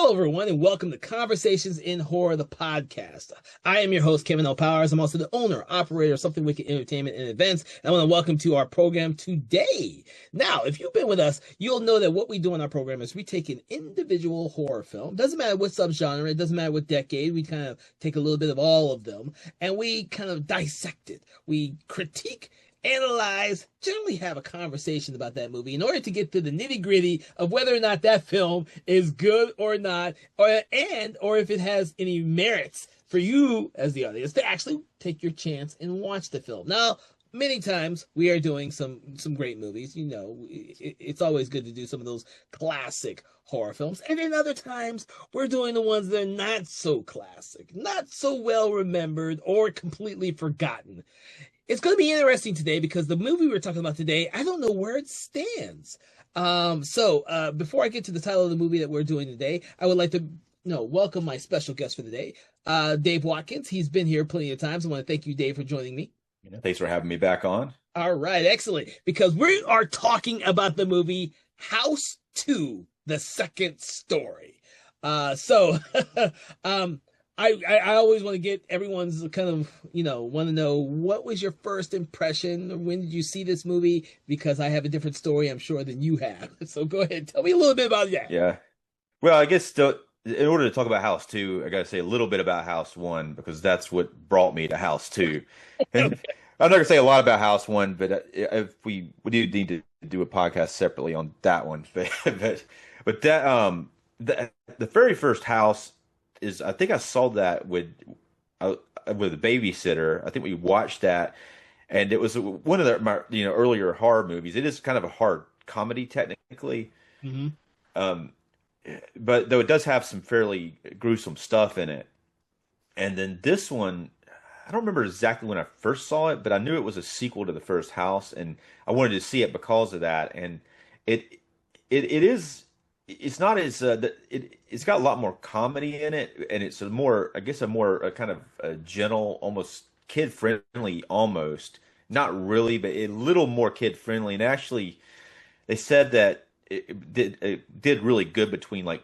Hello, everyone, and welcome to Conversations in Horror, the podcast. I am your host, Kevin L. Powers. I'm also the owner, operator of Something Wicked Entertainment and Events, and I want to welcome to our program today. Now, if you've been with us, you'll know that what we do on our program is we take an individual horror film. Doesn't matter what subgenre, it doesn't matter what decade, we kind of take a little bit of all of them, and we kind of dissect it. We critique, analyze, generally have a conversation about that movie in order to get to the nitty-gritty of whether or not that film is good or not, or if it has any merits for you as the audience to actually take your chance and watch the film. Now, many times we are doing some great movies. You know, it's always good to do some of those classic horror films. And then other times we're doing the ones that are not so classic, not so well remembered, or completely forgotten. It's going to be interesting today because the movie we're talking about today, I don't know where it stands. So before I get to the title of the movie that we're doing today, I would like to welcome my special guest for the day, Dave Watkins. He's been here plenty of times. I want to thank you, Dave, for joining me. Thanks for having me back on. All right, excellent. Because we are talking about the movie House 2, The Second Story. I always want to get everyone's kind of, want to know, what was your first impression? When did you see this movie? Because I have a different story, I'm sure, than you have. So go ahead, tell me a little bit about that. Yeah. Well, I guess in order to talk about House 2, I got to say a little bit about House 1 because that's what brought me to House 2. And Okay. I'm not going to say a lot about House 1, but if we do need to do a podcast separately on that one. But the very first House is, I think I saw that with a babysitter. I think we watched that, and it was one of my earlier horror movies. It is kind of a horror comedy technically, Mm-hmm. um, but though it does have some fairly gruesome stuff in it. And then this one, I don't remember exactly when I first saw it, but I knew it was a sequel to the first House, and I wanted to see it because of that. And it is. It's not as it's got a lot more comedy in it, and it's a more, I guess, a kind of a gentle, almost kid friendly, almost not really, but a little more kid friendly. And actually, they said that it did really good between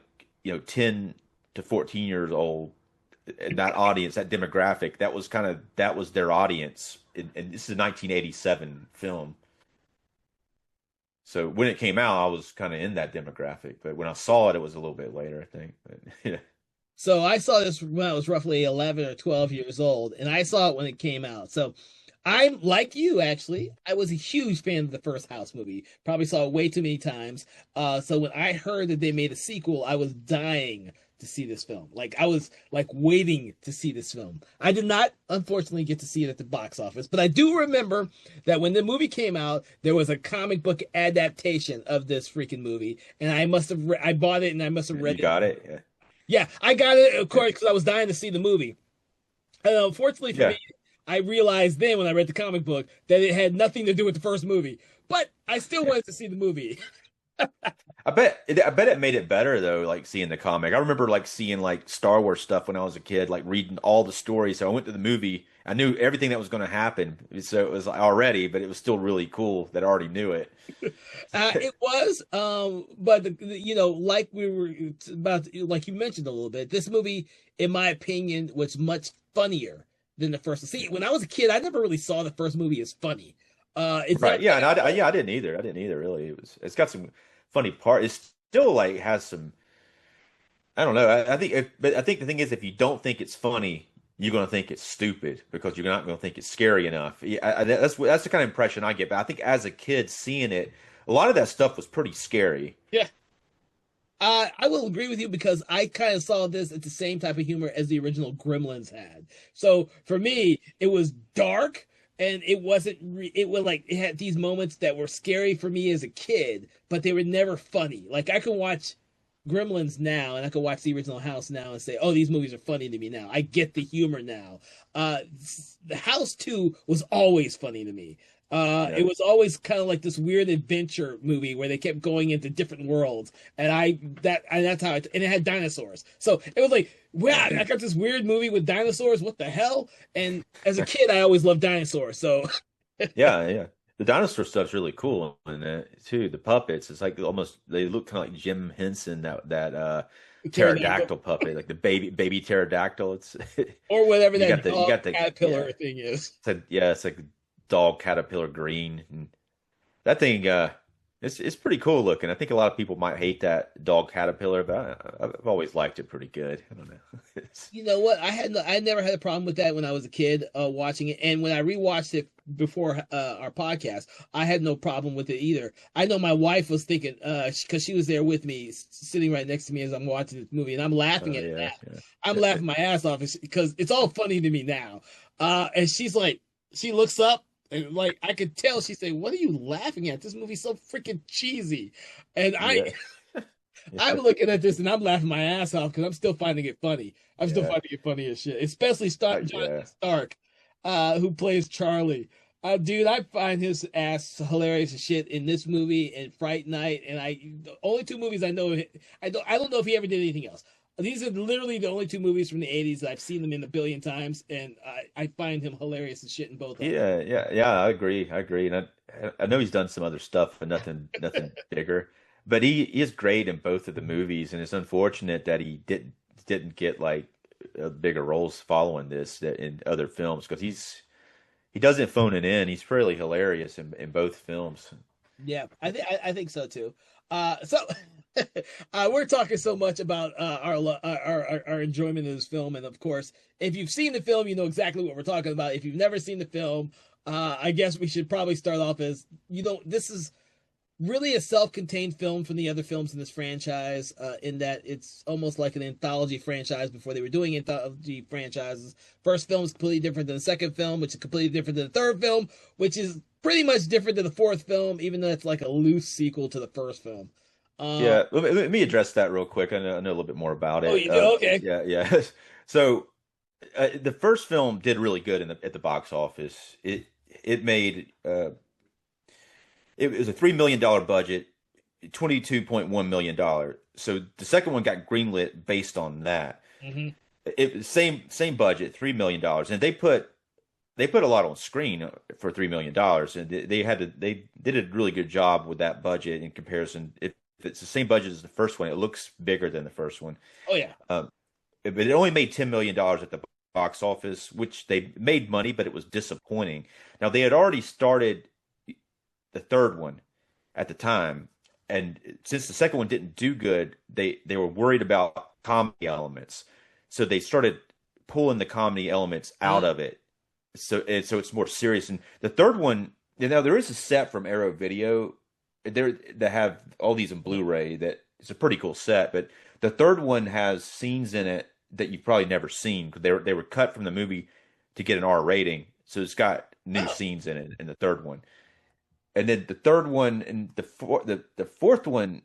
10 to 14 years old. And that audience, that demographic, that was their audience. And this is a 1987 film. So when it came out, I was kind of in that demographic, but when I saw it, it was a little bit later, I think. But, yeah. So I saw this when I was roughly 11 or 12 years old, and I saw it when it came out. So I'm like you, actually. I was a huge fan of the first House movie. Probably saw it way too many times. So when I heard that they made a sequel, I was dying to see this film. Like, I was waiting to see this film. I did not, unfortunately, get to see it at the box office, but I do remember that when the movie came out, there was a comic book adaptation of this freaking movie, and I must have I bought it, and I must have read You got it? Yeah. Yeah, I got it, of course, because I was dying to see the movie. And unfortunately for Yeah. me, I realized then when I read the comic book that it had nothing to do with the first movie. But I still wanted to see the movie. I bet it made it better though, like seeing the comic. I remember seeing Star Wars stuff when I was a kid, like reading all the stories. So I went to the movie. I knew everything that was going to happen. So it was already, but it was still really cool that I already knew it. It was, but like we were about, like you mentioned a little bit, this movie, in my opinion, was much funnier than the first. See, when I was a kid, I never really saw the first movie as funny. It's Right. not Yeah. that And I didn't either. I didn't either really. It's got some funny part. It still has some, I don't know. But I think the thing is, if you don't think it's funny, you're going to think it's stupid because you're not going to think it's scary enough. Yeah, that's the kind of impression I get. But I think as a kid seeing it, a lot of that stuff was pretty scary. yeah. I will agree with you because I kind of saw this at the same type of humor as the original Gremlins had. So for me, it was dark and it wasn't, it was it had these moments that were scary for me as a kid, but they were never funny. Like, I can watch Gremlins now and I can watch the original House now and say, oh, these movies are funny to me now. I get the humor now. The House 2 was always funny to me. Yeah. It was always kind of like this weird adventure movie where they kept going into different worlds, and that's how and it had dinosaurs. So it was like, wow, I got this weird movie with dinosaurs. What the hell? And as a kid, I always loved dinosaurs. So Yeah, yeah. The dinosaur stuff's really cool in that too. The puppets, it's like almost they look kind of like Jim Henson, that Pterodactyl. pterodactyl puppet, like the baby pterodactyl. It's Or whatever you that got the you dog got the caterpillar thing is. it's like the dog caterpillar green, and that thing it's pretty cool looking. I think a lot of people might hate that dog caterpillar, but I've always liked it pretty good. I don't know. You know what? I never had a problem with that when I was a kid watching it, and when I rewatched it before our podcast, I had no problem with it either. I know my wife was thinking because she was there with me, sitting right next to me as I'm watching this movie, and I'm laughing at Yeah, that. yeah. I'm laughing my ass off because it's all funny to me now. And she's like, she looks up. And like I could tell, she's saying, "What are you laughing at? This movie's so freaking cheesy." And Yeah. I'm Yeah. looking at this and I'm laughing my ass off because I'm still finding it funny. I'm still Yeah. finding it funny as shit, especially Jonathan Yeah. Stark, who plays Charlie. Dude, I find his ass hilarious as shit in this movie and Fright Night. And the only two movies I know, I don't know if he ever did anything else. These are literally the only two movies from the '80s that I've seen him in a billion times, and I find him hilarious as shit in both of them. Yeah. I agree. And I know he's done some other stuff, but nothing bigger. But he is great in both of the movies, and it's unfortunate that he didn't get like bigger roles following this that in other films because he doesn't phone it in. He's fairly hilarious in both films. Yeah, I think so too. So we're talking so much about our enjoyment of this film, and of course, if you've seen the film, you know exactly what we're talking about. If you've never seen the film, I guess we should probably start off as this is really a self-contained film from the other films in this franchise, in that it's almost like an anthology franchise before they were doing anthology franchises. First film is completely different than the second film, which is completely different than the third film, which is pretty much different than the fourth film, even though it's like a loose sequel to the first film. Uh, Yeah, let me address that real quick. I know a little bit more about oh, it. you do? Okay. Yeah. So the first film did really good at the box office. It made it was a $3 million budget, $22.1 million. So the second one got greenlit based on that. Hmm. It was same budget, $3 million, and they put a lot on screen for $3 million, and they did a really good job with that budget in comparison. If it's the same budget as the first one, it looks bigger than the first one. Oh, yeah. But it only made $10 million at the box office, which they made money, but it was disappointing. Now they had already started the third one at the time, and since the second one didn't do good, they were worried about comedy elements, so they started pulling the comedy elements out of it. So it's more serious. And the third one, there is a set from Arrow Video there that have all these in Blu-ray that it's a pretty cool set, but the third one has scenes in it that you've probably never seen because they were cut from the movie to get an R rating, so it's got new scenes in it in the third one. And then the third one and the fourth one,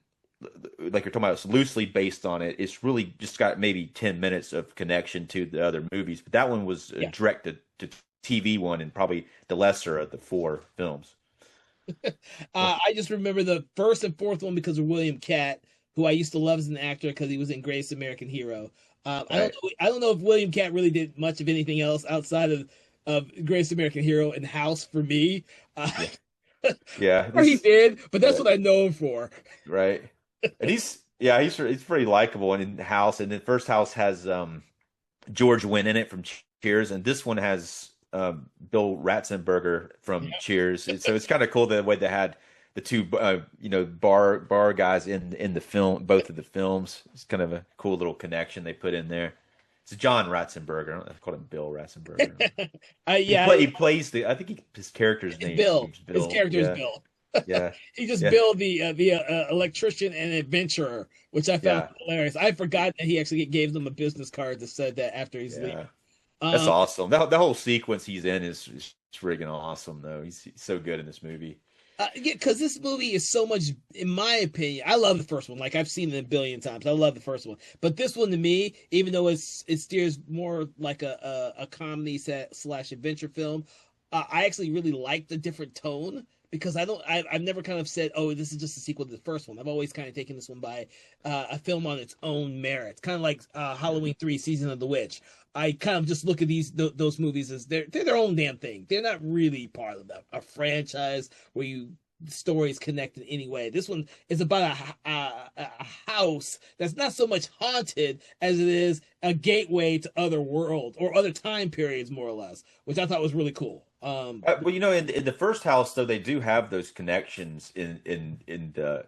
like you're talking about, it's loosely based on it. It's really just got maybe 10 minutes of connection to the other movies, but that one was a Yeah. direct to TV one and probably the lesser of the four films. I just remember the first and fourth one because of William Katt, who I used to love as an actor because he was in Greatest American Hero. Right. I don't know if William Katt really did much of anything else outside of Greatest American Hero and House for me. Yeah. Yeah. Or he did, but that's Yeah. what I know him for. Right. And he's pretty likable and in the House. And the first House has George Wendt in it from Cheers, and this one has Bill Ratzenberger from Cheers. So it's kind of cool the way they had the two bar guys in the film, both of the films. It's kind of a cool little connection they put in there. It's John Ratzenberger. I don't know, I called him Bill Ratzenberger. He plays I think his character's name Bill. is Bill. His character is Yeah. Bill. Yeah. He just Yeah. Bill the electrician and adventurer, which I found Yeah. hilarious. I forgot that he actually gave them a business card that said that after he's leaving. Yeah. That's awesome. The whole sequence he's in is friggin' awesome, though. He's so good in this movie. Yeah, because this movie is so much, in my opinion, I love the first one. Like I've seen it a billion times. I love the first one, but this one to me, even though it steers more like a comedy slash adventure film, I actually really like the different tone because I've never kind of said, oh, this is just a sequel to the first one. I've always kind of taken this one by a film on its own merits, kind of like Halloween 3: Season of the Witch. I kind of just look at those movies as they're their own damn thing. They're not really part of a franchise where stories connect in any way. This one is about a house that's not so much haunted as it is a gateway to other world or other time periods, more or less, which I thought was really cool. Well, in the first house though, they do have those connections in the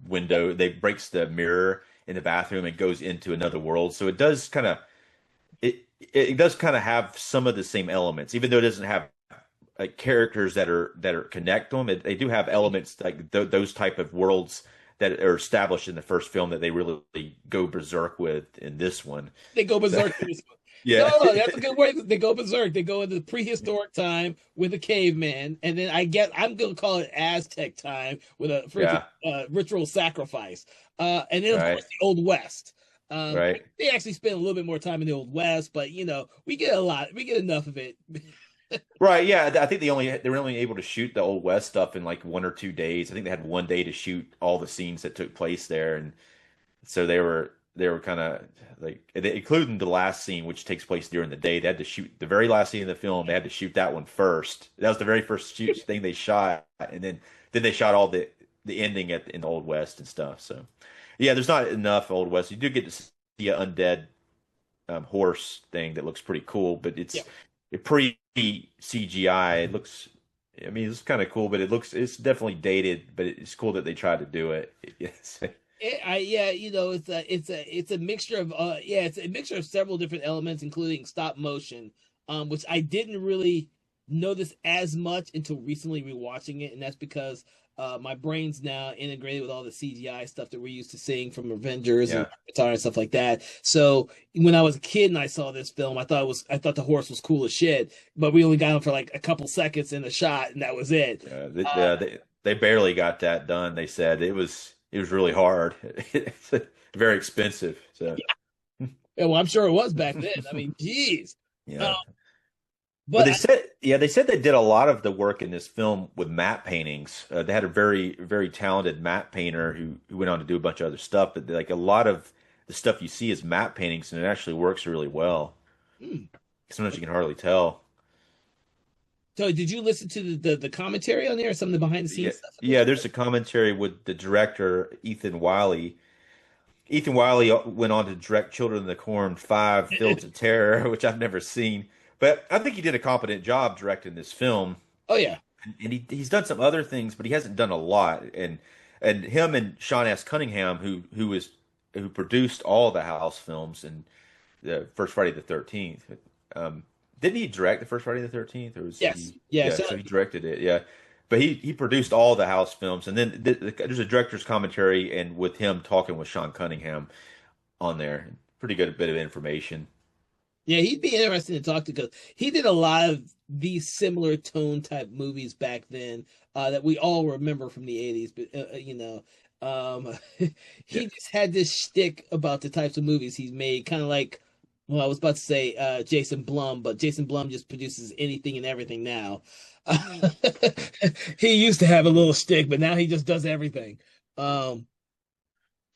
window. They breaks the mirror in the bathroom and goes into another world. So it does kind of have some of the same elements, even though it doesn't have like characters that are connect them. They do have elements like those type of worlds that are established in the first film that they really go berserk with in this one. They go So, berserk. yeah, No, that's a good word. They go berserk. They go into prehistoric time with a caveman, and then I'm gonna call it Aztec time with a freaking yeah, ritual sacrifice. And then of right, course the Old West. right. They actually spend a little bit more time in the Old West, but we get we get enough of it. Right, yeah. I think they were only able to shoot the Old West stuff in like 1 or 2 days. I think they had one day to shoot all the scenes that took place there, and so they were kind of like, including the last scene, which takes place during the day. They had to shoot the very last scene of the film. They had to shoot that one first. That was the very first shoot thing they shot, and then they shot all the ending in the Old West and stuff. So yeah, there's not enough Old West. You do get to see an undead horse thing that looks pretty cool, but Yeah. it's pre CGI. It looks, I mean, it's kind of cool, but it's definitely dated. But it's cool that they tried to do it. Yes. Yeah, it's a mixture of it's a mixture of several different elements, including stop motion, which I didn't really notice as much until recently rewatching it, and that's because my brain's now integrated with all the CGI stuff that we're used to seeing from Avengers and Yeah. Avatar and stuff like that. So when I was a kid and I saw this film, I thought the horse was cool as shit, but we only got him for like a couple seconds in the shot, and that was it. Yeah, they barely got that done. They said it was really hard. It's very expensive. So Yeah, well, I'm sure it was back then. I mean, geez. Uh, yeah. But but they said they did a lot of the work in this film with matte paintings. They had a very, very talented matte painter who went on to do a bunch of other stuff. But like a lot of the stuff you see is matte paintings, and it actually works really well. hmm. Sometimes you can hardly tell. So did you listen to the commentary on there or some of the behind the Yeah, scenes stuff? yeah. There's a commentary with the director Ethan Wiley. Ethan Wiley went on to direct Children of the Corn 5, Fields of Terror, which I've never seen. But I think he did a competent job directing this film. Oh yeah. And he's done some other things, but he hasn't done a lot. And him and Sean S. Cunningham, who produced all the House films and the first Friday the 13th. Didn't he direct the first Friday the 13th, or was Yes. he? Yeah. Yeah, So so he directed it. Yeah, but he produced all the House films, and then there's a director's commentary and with him talking with Sean Cunningham on there. Pretty good bit of information. yeah, he'd be interesting to talk to because he did a lot of these similar tone type movies back then that we all remember from the 80s. But Yeah, he just had this shtick about the types of movies he's made, kind of like, well, I was about to say Jason Blum, but Jason Blum just produces anything and everything now. He used to have a little shtick, but now he just does everything. Um,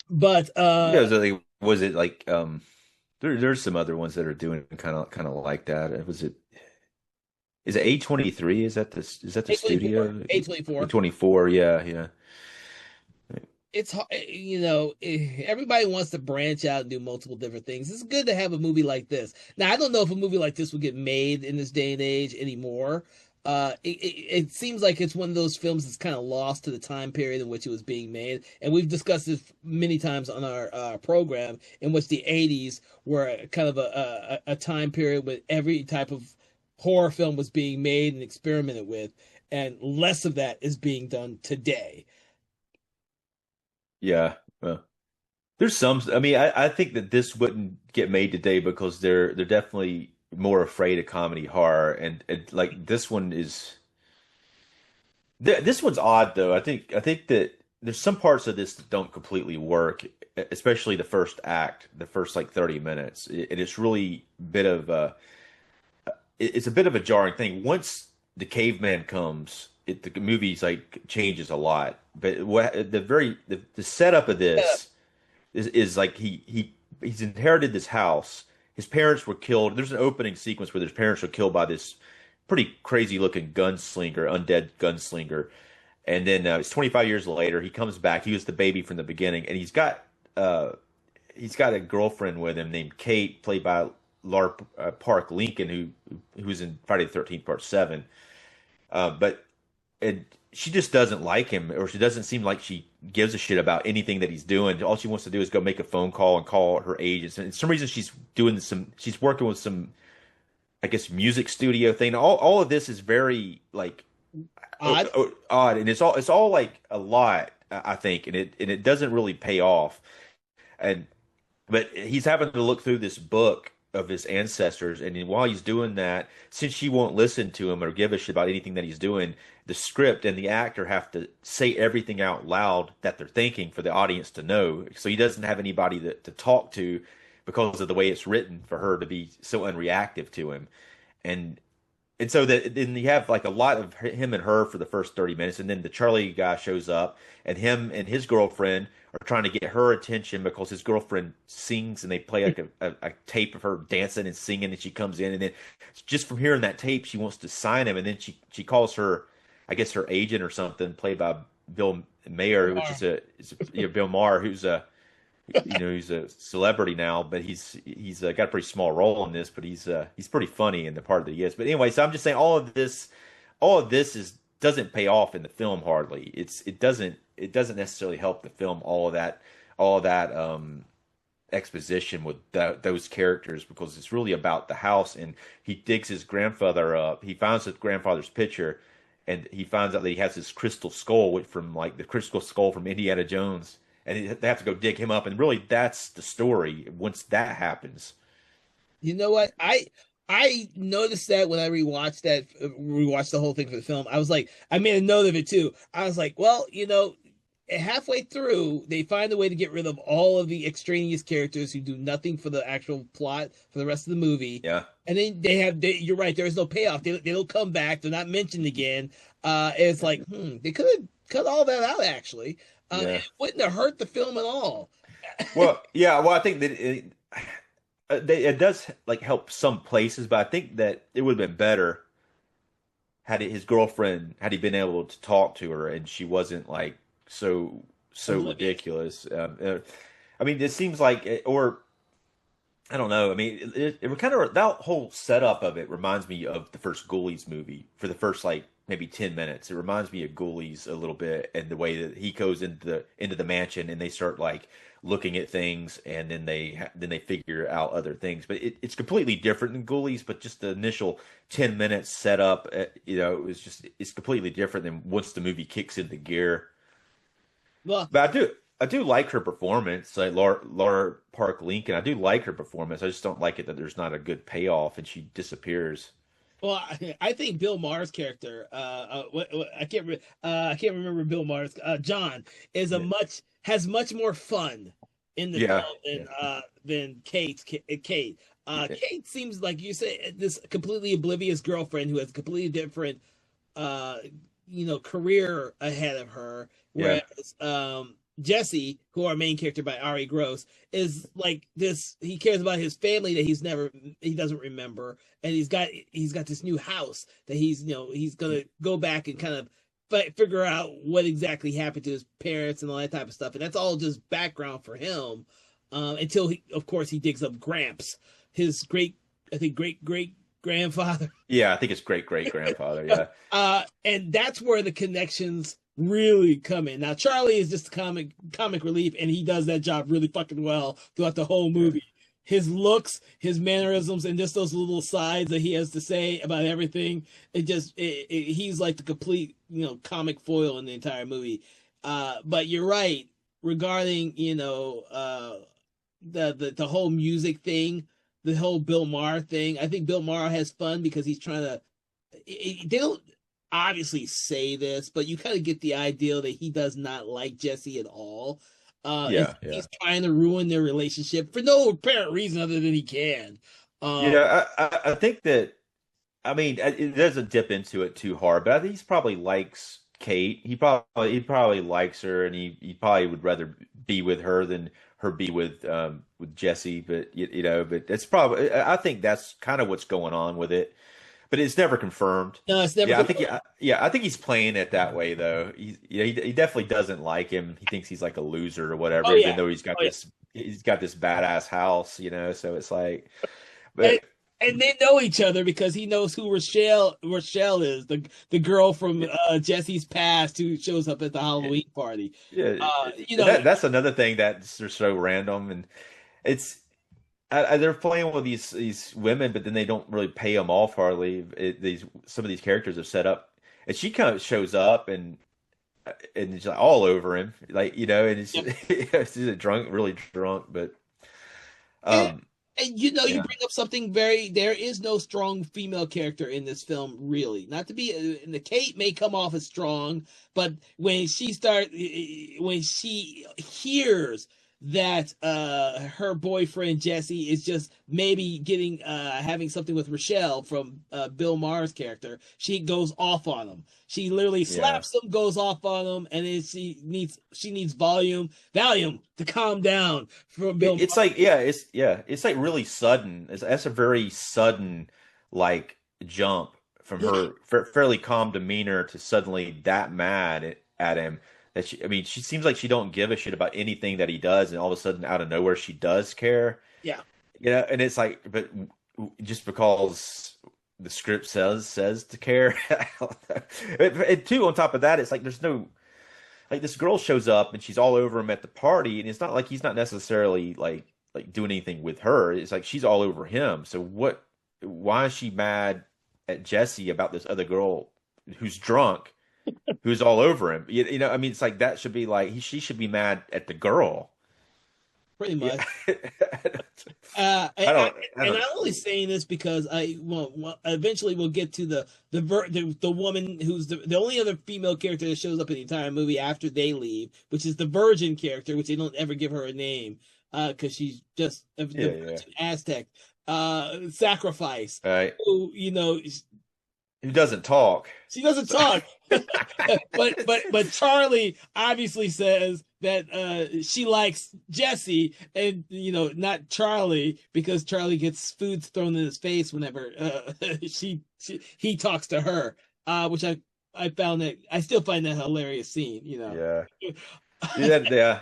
but yeah. Was it like there's some other ones that are doing kind of like that. Was it? Is it A23? Is that the A24, studio? A24. A24, yeah, yeah. Everybody wants to branch out and do multiple different things. It's good to have a movie like this. Now, I don't know if a movie like this would get made in this day and age anymore. It seems like it's one of those films that's kind of lost to the time period in which it was being made. And we've discussed this many times on our program, in which the 80s were kind of a time period when every type of horror film was being made and experimented with, and less of that is being done today. Yeah. Well, there's some. I mean, I think that this wouldn't get made today because they're definitely more afraid of comedy horror, and like this one is. This one's odd though. I think that there's some parts of this that don't completely work, especially the first act, the first like 30 minutes. It's really bit of a it's a bit of a jarring thing. Once the caveman comes, the movie's like changes a lot. But the setup of Yeah. this is like he's inherited this house. His parents were killed. There's an opening sequence where his parents were killed by this pretty crazy looking gunslinger, undead gunslinger. And then it's 25 years later. He comes back. He was the baby from the beginning, and he's got he's got a girlfriend with him named Kate, played by Laura Park Lincoln, who was in Friday the 13th Part 7. But and she just doesn't like him, or she doesn't seem like she gives a shit about anything that he's doing. All she wants to do is go make a phone call and call her agents. And for some reason, she's working with some, I guess, music studio thing. All of this is very like Odd. odd, and it's all like a lot, I think, and it doesn't really pay off. And but he's having to look through this book of his ancestors, and while he's doing that, since she won't listen to him or give a shit about anything that he's doing, the script and the actor have to say everything out loud that they're thinking for the audience to know. So he doesn't have anybody to talk to because of the way it's written for her to be so unreactive to him. And and so that then you have like a lot of him and her for the first 30 minutes, and then the Charlie guy shows up, and him and his girlfriend are trying to get her attention because his girlfriend sings, and they play like a tape of her dancing and singing, and she comes in, and then just from hearing that tape, she wants to sign him, and then she calls her, I guess her agent or something, played by Bill Maher, which Bill Maher, who's he's a celebrity now, but he's got a pretty small role in this, but he's pretty funny in the part that he is. But anyway, so I'm just saying all of this is doesn't pay off in the film hardly. It doesn't necessarily help the film, all of that exposition with those characters, because it's really about the house, and he digs his grandfather up. He finds his grandfather's picture, and he finds out that he has this crystal skull from like the crystal skull from Indiana Jones, and they have to go dig him up. And really, that's the story once that happens. You know what? I noticed that when I rewatched the whole thing for the film. I was like, I made a note of it too. I was like, well, halfway through, they find a way to get rid of all of the extraneous characters who do nothing for the actual plot for the rest of the movie. Yeah. And then you're right, there is no payoff. They don't come back. They're not mentioned again. It's like, they could have cut all that out actually. Yeah. It wouldn't have hurt the film at all. Well, yeah. Well, I think that it does like help some places, but I think that it would have been better had he been able to talk to her and she wasn't like so ridiculous. I mean, it seems like, or I don't know. I mean, it would kind of, that whole setup of it reminds me of the first Ghoulies movie for the first like maybe 10 minutes. It reminds me of Ghoulies a little bit, and the way that he goes into the mansion and they start like looking at things, and then they figure out other things. But it's completely different than Ghoulies. But just the initial 10 minutes setup, it's completely different than once the movie kicks into gear. Well, But I do like her performance, like Laura Park Lincoln. I do like her performance. I just don't like it that there's not a good payoff and she disappears. Well, I think Bill Maher's character, I can't remember Bill Maher's, John is Yeah. has much more fun in the Yeah. film Yeah. than Kate. Yeah. Kate seems like you say this completely oblivious girlfriend who has a completely different, uh, career ahead of her, Yeah. whereas Jesse, who our main character by Ari Gross, is like this. He cares about his family that he doesn't remember, and he's got this new house that he's gonna go back and kind of figure out what exactly happened to his parents and all that type of stuff, and that's all just background for him, until of course, he digs up Gramps, his great grandfather. Yeah, I think it's great great grandfather. Yeah. And that's where the connections really come in. Now, Charlie is just comic relief, and he does that job really fucking well throughout the whole movie. His looks, his mannerisms, and just those little sides that he has to say about everything. He's like the complete, comic foil in the entire movie. But you're right regarding, the whole music thing, the whole Bill Maher thing. I think Bill Maher has fun because he's trying to. They don't obviously say this, but you kind of get the idea that he does not like Jesse at all. Yeah. He's trying to ruin their relationship for no apparent reason other than he can. Yeah, I think that, I mean, it doesn't dip into it too hard, but I think he probably likes Kate. He probably likes her, and he probably would rather be with her than her be with Jesse. But but that's probably, I think that's kind of what's going on with it. but it's never confirmed. No, it's never. Yeah, I think he's playing it that way though. He definitely doesn't like him. He thinks he's like a loser or Oh whatever, even yeah. though Oh yeah. he's got this badass house, So it's like, And, but and they know each other because he knows who Rochelle is, the girl from Jesse's past who shows up at the Halloween party. yeah, You know, that's another thing that's just so random, and it's they're playing with these women, but then they don't really pay them off hardly. These some of these characters are set up, and she kind of shows up and it's like all over him, like and it's yep. it's just a drunk, really drunk, but and, um, and you know, you yeah, bring up something very. There is no strong female character in this film, really. Not to be, and the Kate may come off as strong, but when she hears that her boyfriend Jesse is just maybe getting having something with Rochelle from Bill Maher's character, she goes off on him. She literally yeah. slaps him, goes off on him, and then she needs Valium to calm down from Bill It's Maher. like it's like really sudden. That's a very sudden like jump from Yeah, her fairly calm demeanor to suddenly that mad at him. That I mean, she seems like she don't give a shit about anything that he does, and all of a sudden, out of nowhere, she does care. yeah. And it's like, but just because the script says to care, and two on top of that, it's like there's no like this girl shows up and she's all over him at the party, and it's not like he's not necessarily like doing anything with her. It's like she's all over him. So what? Why is she mad at Jesse about this other girl who's drunk, who's all over him? I mean, it's like that should be like she should be mad at the girl. Pretty Yeah, much. I don't, I And don't. I'm only saying this because eventually we'll get to the woman who's the only other female character that shows up in the entire movie after they leave, which is the virgin character, which they don't ever give her a name, because she's just the Yeah, yeah. virgin Aztec, sacrifice. All right. Who Who doesn't talk? she doesn't talk, but Charlie obviously says that she likes Jesse, and not Charlie, because Charlie gets foods thrown in his face whenever he talks to her, which I still find that hilarious scene. Yeah. Yeah.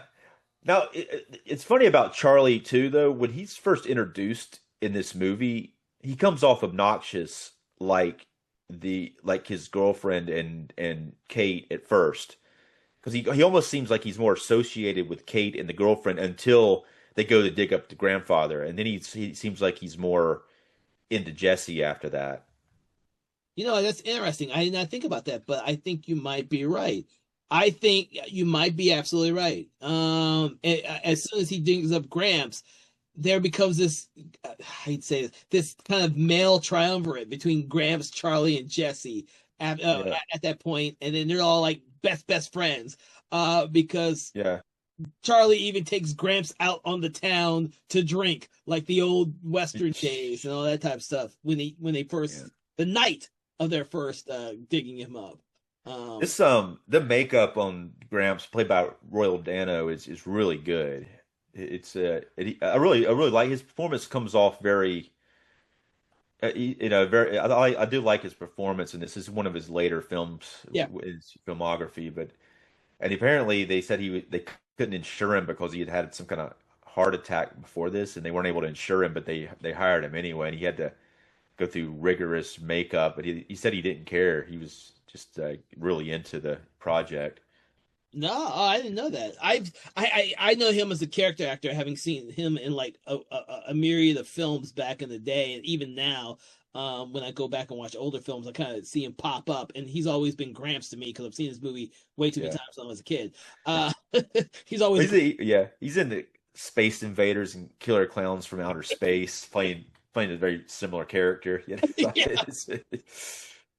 Now, it's funny about Charlie too, though. When he's first introduced in this movie, he comes off obnoxious, like his girlfriend and Kate at first, because he almost seems like he's more associated with Kate and the girlfriend until they go to dig up the grandfather, and then he seems like he's more into Jesse after that. That's interesting. I did not think about that, but I think you might be right. I think you might be absolutely right. As soon as he digs up Gramps, there becomes this, I'd say this kind of male triumvirate between Gramps, Charlie, and Jesse Yeah, at that point, and then they're all like best friends. Because yeah, Charlie even takes Gramps out on the town to drink, like the old Western days and all that type of stuff. When they yeah. first, the night of their first digging him up. This the makeup on Gramps, played by Royal Dano, is really good. I really like his performance. Comes off very very. I do like his performance, and this is one of his later films, Yeah. his filmography. But and apparently they said they couldn't insure him because he had had some kind of heart attack before this, and they weren't able to insure him. But they hired him anyway, and he had to go through rigorous makeup. But he said he didn't care. He was just really into the project. No, I didn't know that. I know him as a character actor, having seen him in like a myriad of films back in the day, and even now, when I go back and watch older films, I kind of see him pop up, and he's always been Gramps to me because I've seen his movie way too many Yeah. times when I was a kid. He's always He's in the Space Invaders and Killer Clowns from Outer Space, playing a very similar character. yeah.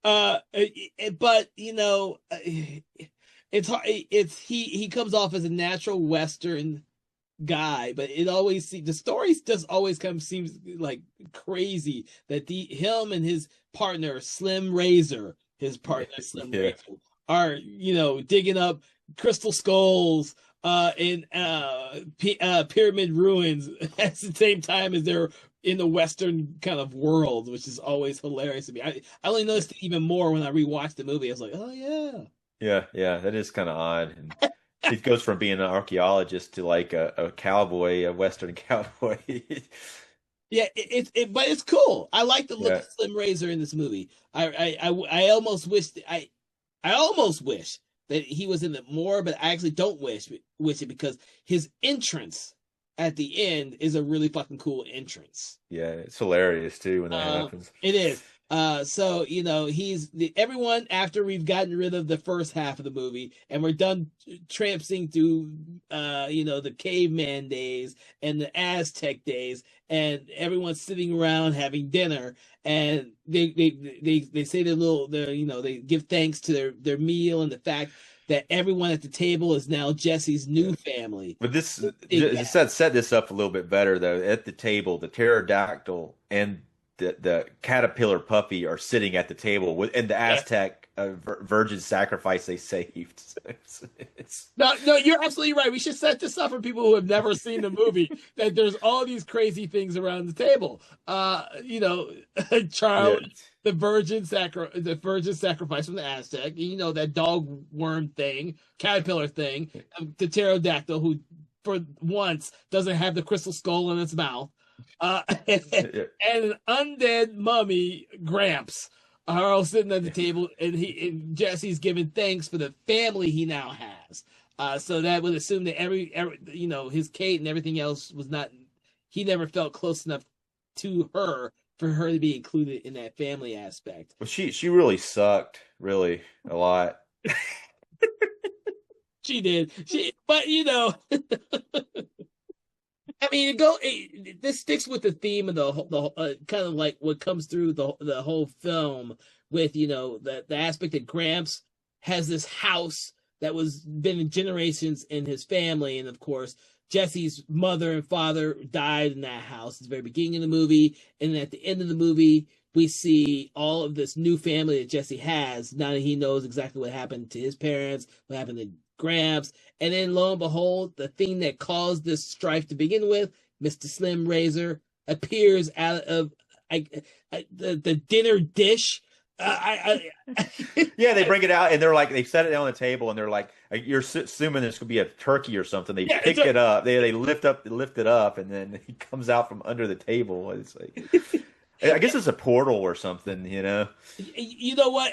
But it's hard. He comes off as a natural Western guy, but the stories just always kind of seems like crazy that him and his partner Slim Razor, Yeah, are digging up crystal skulls in pyramid ruins at the same time as they're in the Western kind of world, which is always hilarious to me. I only noticed it even more when I rewatched the movie. I was like, oh yeah. Yeah, that is kind of odd. And he goes from being an archaeologist to like a cowboy, a Western cowboy. Yeah, but it's cool. I like the look Yeah. of Slim Razor in this movie. I almost wish I almost wish that he was in it more, but I actually don't wish it because his entrance at the end is a really fucking cool entrance. Yeah, it's hilarious too when that happens. It is. So everyone after we've gotten rid of the first half of the movie and we're done tramping through the caveman days and the Aztec days, and everyone's sitting around having dinner, and they say they give thanks to their meal and the fact that everyone at the table is now Jesse's new family. But this set this up a little bit better though. At the table, the pterodactyl and the caterpillar puppy are sitting at the table with and the Aztec virgin sacrifice they saved. No, you're absolutely right. We should set this up for people who have never seen the movie. That there's all these crazy things around the table. Charles, the virgin sacrifice from the Aztec. That dog worm thing, caterpillar thing, the pterodactyl who for once doesn't have the crystal skull in its mouth. And an undead mummy, Gramps, are all sitting at the table, and Jesse's giving thanks for the family he now has. So that would assume that his Kate and everything else was not. He never felt close enough to her for her to be included in that family aspect. Well, she really sucked, really a lot. She did. But I mean, this sticks with the theme of the kind of like what comes through the whole film with the aspect that Gramps has this house that was been in generations in his family, and of course Jesse's mother and father died in that house at the very beginning of the movie, and at the end of the movie we see all of this new family that Jesse has now that he knows exactly what happened to his parents, what happened to Gramps, and then lo and behold, the thing that caused this strife to begin with, Mr. Slim Razor, appears out of the dinner dish. Yeah, they bring it out and they're like they set it down on the table and they're like you're assuming this could be a turkey or something. They pick it up, they lift it up, and then he comes out from under the table. It's like I guess it's a portal or something, You know what?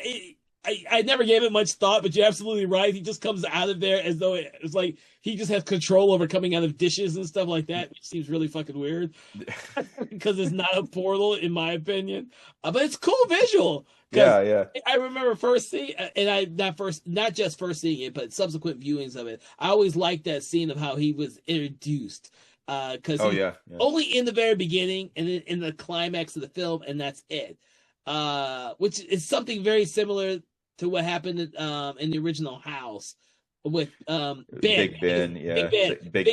I never gave it much thought, but you're absolutely right. He just comes out of there as though it's like he just has control over coming out of dishes and stuff like that, which seems really fucking weird because it's not a portal, in my opinion. But it's cool visual. Yeah. I remember first seeing, and I not just first seeing it, but subsequent viewings of it. I always liked that scene of how he was introduced. Because only in the very beginning and then in the climax of the film, and that's it. Which is something very similar to what happened in the original House with Ben. Big Ben. Big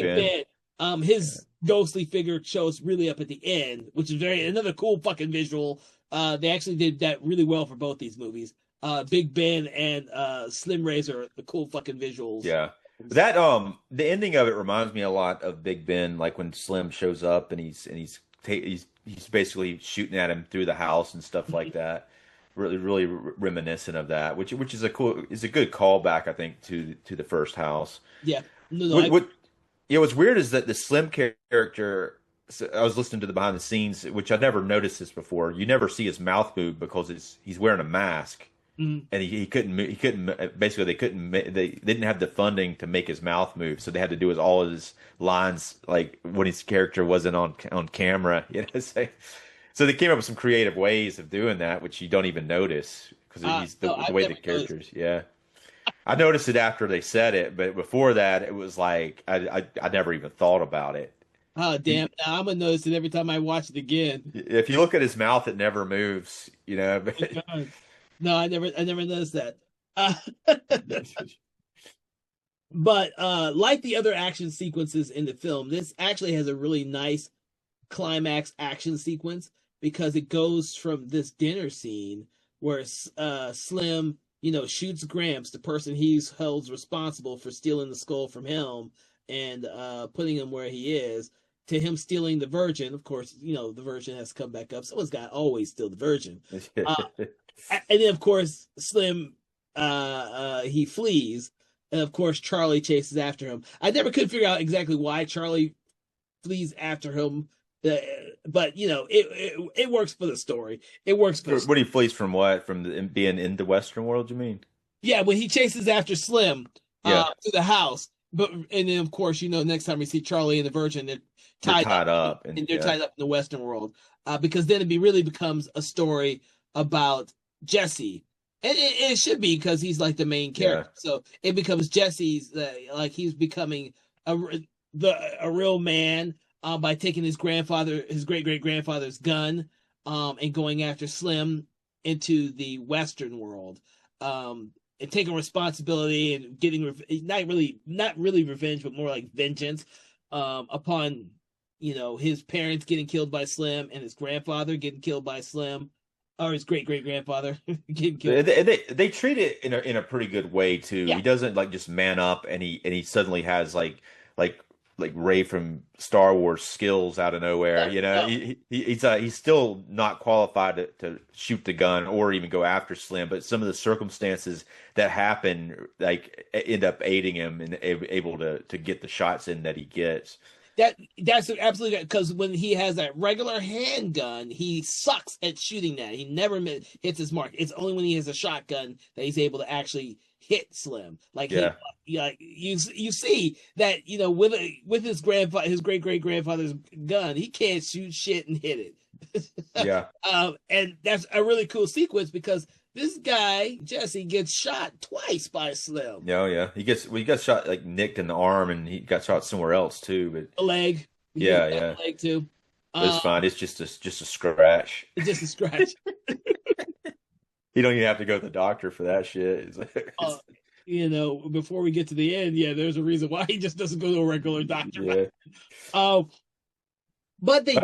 Ben. His ghostly figure shows really up at the end, which is another cool fucking visual. They actually did that really well for both these movies. Big Ben and Slim Razor, the cool fucking visuals. Yeah. That the ending of it reminds me a lot of Big Ben, like when Slim shows up and he's basically shooting at him through the house and stuff like that. Really reminiscent of that, which is a good callback, I think, to the first House. Yeah. What's weird is that the Slim character. So I was listening to the behind the scenes, which I never noticed this before. You never see his mouth move because he's wearing a mask. And he couldn't basically they didn't have the funding to make his mouth move, so they had to do all of his lines like when his character wasn't on camera, so they came up with some creative ways of doing that, which you don't even notice because he's the way the characters I noticed it after they said it, but before that it was like I never even thought about it. Oh damn! Now I'm gonna notice it every time I watch it again. If you look at his mouth, it never moves. No, I never noticed that. But like the other action sequences in the film, this actually has a really nice climax action sequence because it goes from this dinner scene where Slim, shoots Gramps, the person he's held responsible for stealing the skull from him and putting him where he is. to him stealing the Virgin. Of course, the Virgin has come back up. Someone's got to always steal the Virgin. And then, of course, Slim, he flees. And, of course, Charlie chases after him. I never could figure out exactly why Charlie flees after him. But, it works for the story. It works for When he flees from what? From being in the Western world, you mean? Yeah, when he chases after Slim Yeah. to the house. And then, of course, next time we see Charlie and the Virgin, they're tied up. And they're tied up in the Western world. Because then it really becomes a story about Jesse. And it should be, because he's like the main character. Yeah. So it becomes Jesse's, like he's becoming a real man by taking his great-great-grandfather's gun and going after Slim into the Western world. And taking responsibility and getting not really revenge, but more like vengeance upon his parents getting killed by Slim and his grandfather getting killed by Slim, or his great-great-grandfather getting killed. They treat it in a pretty good way too. Yeah. He doesn't like just man up and he suddenly has like Rey from Star Wars skills out of nowhere. He's still not qualified to shoot the gun or even go after Slim, but some of the circumstances that happen like end up aiding him and able to get the shots in that he gets. That's absolutely, because when he has that regular handgun, he sucks at shooting that. He never hits his mark. It's only when he has a shotgun that he's able to actually hit Slim. You see that with his great-great-grandfather's gun, he can't shoot shit and hit it. Yeah. And that's a really cool sequence, because this guy Jesse gets shot twice by Slim. Yeah. He got shot, like nicked in the arm, and he got shot somewhere else too. But a leg. Yeah. A leg too. It's fine. It's just a scratch. It's just a scratch. You don't even have to go to the doctor for that shit. Before we get to the end, there's a reason why he just doesn't go to a regular doctor. Yeah. But they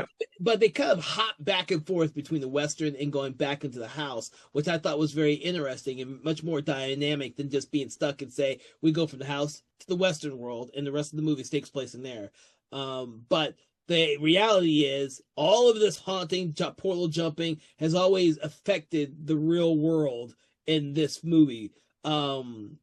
kind of hop back and forth between the Western and going back into the house, which I thought was very interesting and much more dynamic than just being stuck and say, we go from the house to the Western world and the rest of the movie takes place in there. But the reality is all of this haunting, portal jumping has always affected the real world in this movie. The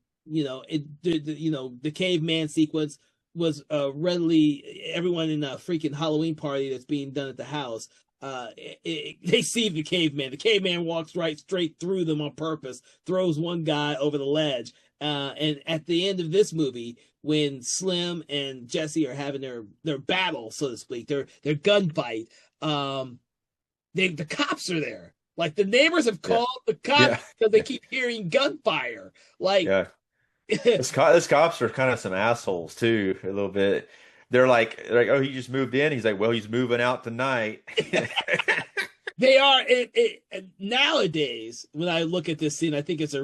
caveman sequence was readily, everyone in a freaking Halloween party that's being done at the house, they see the caveman. The caveman walks straight through them on purpose, throws one guy over the ledge. And at the end of this movie, when Slim and Jesse are having their battle, so to speak, their gunfight, the cops are there. Like, the neighbors have called the cops because they keep hearing gunfire. These cops are kind of some assholes too, a little bit. They're like, oh, he just moved in. He's like, well, he's moving out tonight. They are. Nowadays, when I look at this scene, I think it's a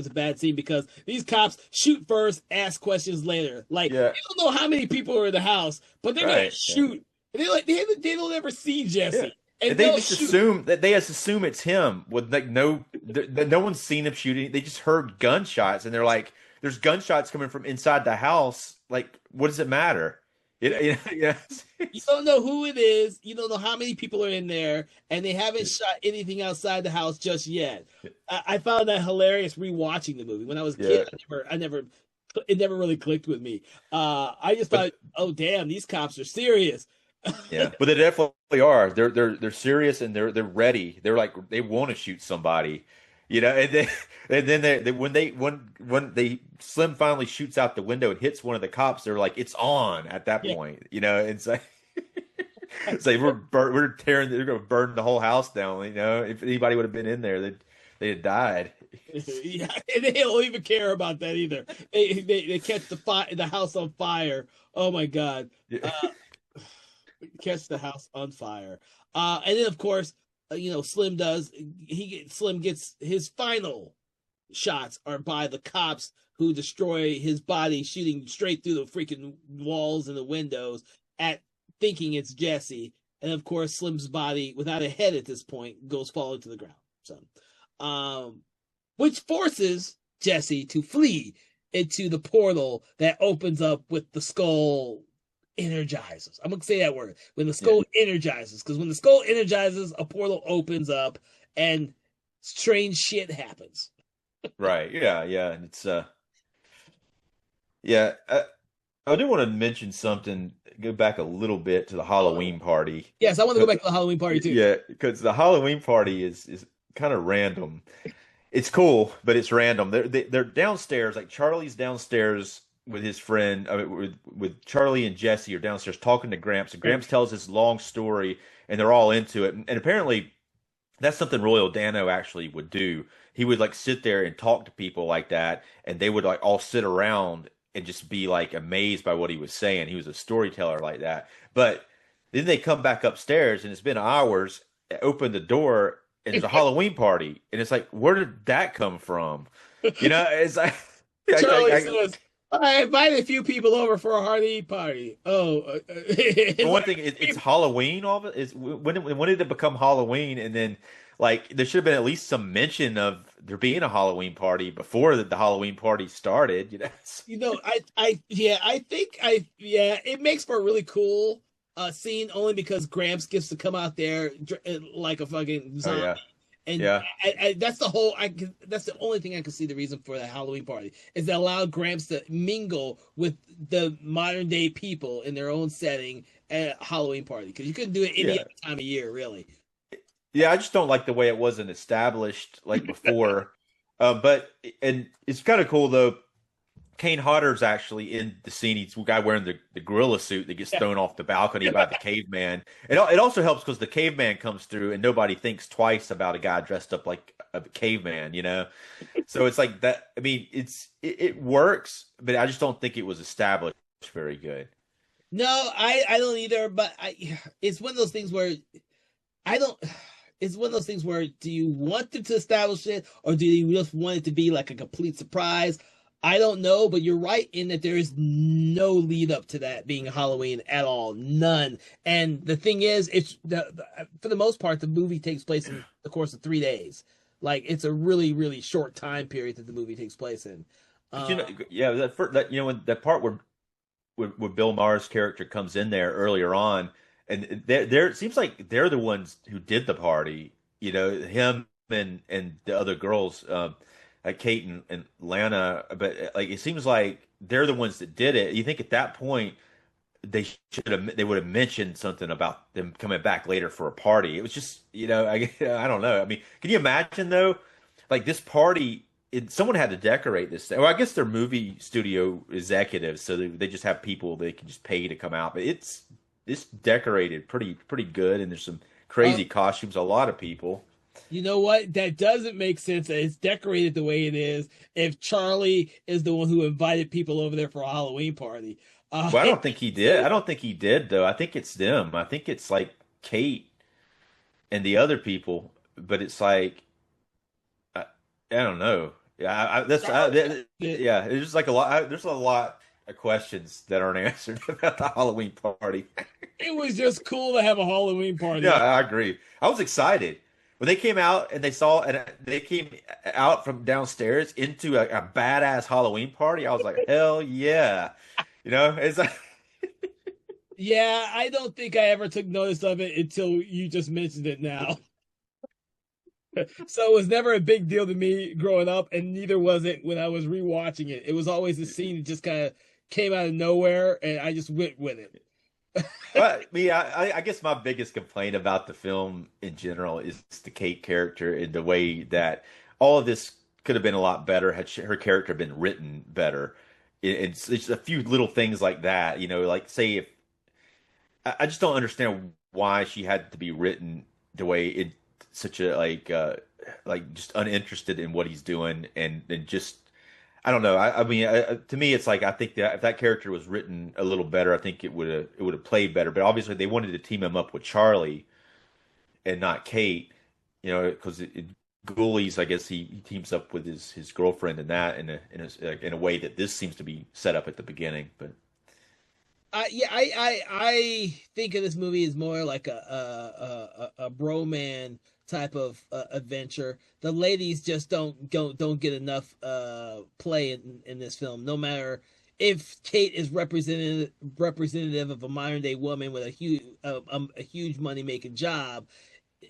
bad scene, because these cops shoot first, ask questions later. They don't know how many people are in the house, but they're gonna shoot. Yeah. They don't ever see Jesse. Yeah. And they just assume it's him with no one's seen him shooting. They just heard gunshots and they're like, there's gunshots coming from inside the house. Like, what does it matter? You don't know who it is. You don't know how many people are in there, and they haven't shot anything outside the house just yet. I found that hilarious rewatching the movie. When I was a kid, it never really clicked with me. I just thought, oh damn, these cops are serious. Yeah, but they definitely are. They're serious and they're ready. They're like, they want to shoot somebody, And then when Slim finally shoots out the window and hits one of the cops, they're like, it's on at that point, It's like, we're tearing. They're going to burn the whole house down. If anybody would have been in there, they had died. Yeah, and they don't even care about that either. They catch the house on fire. Oh my god. Catch the house on fire. And then of course, Slim gets his final shots are by the cops, who destroy his body, shooting straight through the freaking walls and the windows at thinking it's Jesse. And of course, Slim's body, without a head at this point, goes falling to the ground. So, which forces Jesse to flee into the portal that opens up with the skull energizes. I'm gonna say that word. When the skull energizes, because when the skull energizes, a portal opens up and strange shit happens. Right. Yeah. Yeah. And it's yeah. I do want to mention something. Go back a little bit to the Halloween party. Yes, I want to go back to the Halloween party too. Yeah, because the Halloween party is kind of random. It's cool, but it's random. They're downstairs, like Charlie's downstairs with his friend, with Charlie and Jesse are downstairs talking to Gramps, and Gramps tells this long story, and they're all into it. And apparently, that's something Royal Dano actually would do. He would like sit there and talk to people like that, and they would like all sit around and just be like amazed by what he was saying. He was a storyteller like that. But then they come back upstairs, and it's been hours. Open the door, and there's a Halloween party, and it's like, where did that come from? You know, it's like Charlie says, I invited a few people over for a Halloween party. Oh, one thing it's Halloween. All of it is when did it become Halloween? And then like there should have been at least some mention of there being a Halloween party before the Halloween party started. I think it makes for a really cool scene only because Gramps gets to come out there like a fucking zombie. Oh, yeah. And yeah, that's that's the only thing I can see the reason for the Halloween party is to allow Gramps to mingle with the modern day people in their own setting at a Halloween party because you couldn't do it any other time of year, really. Yeah, I just don't like the way it wasn't established like before. And it's kind of cool though. Kane Hodder's actually in the scene. He's the guy wearing the gorilla suit that gets thrown off the balcony by the caveman. It also helps because the caveman comes through and nobody thinks twice about a guy dressed up like a caveman, you know? So it's like that. I mean, it works, but I just don't think it was established very good. No, I don't either, but it's one of those things where I don't. It's one of those things where do you want them to establish it or do you just want it to be like a complete surprise? I don't know, but you're right in that there is no lead up to that being Halloween at all. None. And the thing is, it's for the most part, the movie takes place in the course of 3 days. Like it's a really, really short time period that the movie takes place in. When that part where Bill Maher's character comes in there earlier on, and there it seems like they're the ones who did the party. You know, him and the other girls. Like Kate and Lana, but like it seems like they're the ones that did it. You think at that point they would have mentioned something about them coming back later for a party. It was just I don't know. I mean, can you imagine though, like this party? Someone had to decorate this thing. Well, I guess they're movie studio executives, so they just have people they can just pay to come out. But it's decorated pretty good, and there's some crazy costumes. A lot of people. You know what? That doesn't make sense. It's decorated the way it is. If Charlie is the one who invited people over there for a Halloween party, well, I don't think he did. I don't think he did though. I think it's them. I think it's like Kate and the other people. But it's like I don't know. Yeah, yeah. It's just like a lot. There's a lot of questions that aren't answered about the Halloween party. It was just cool to have a Halloween party. Yeah, I agree. I was excited. When they came out and they came out from downstairs into a badass Halloween party, I was like, hell yeah. It's like yeah, I don't think I ever took notice of it until you just mentioned it now. So it was never a big deal to me growing up, and neither was it when I was rewatching it. It was always a scene that just kind of came out of nowhere, and I just went with it. But I guess my biggest complaint about the film in general is the Kate character and the way that all of this could have been a lot better had her character been written better. It's just a few little things like that, like say if I just don't understand why she had to be written the way it such a like just uninterested in what he's doing and just I don't know. I mean, to me, it's like I think that if that character was written a little better, I think it would have played better. But obviously, they wanted to team him up with Charlie and not Kate, because Ghoulies, I guess he teams up with his girlfriend in that in a way that this seems to be set up at the beginning. But I think of this movie as more like a broman type of adventure. The ladies just don't get enough play in this film. No matter if Kate is representative of a modern day woman with a huge money making job,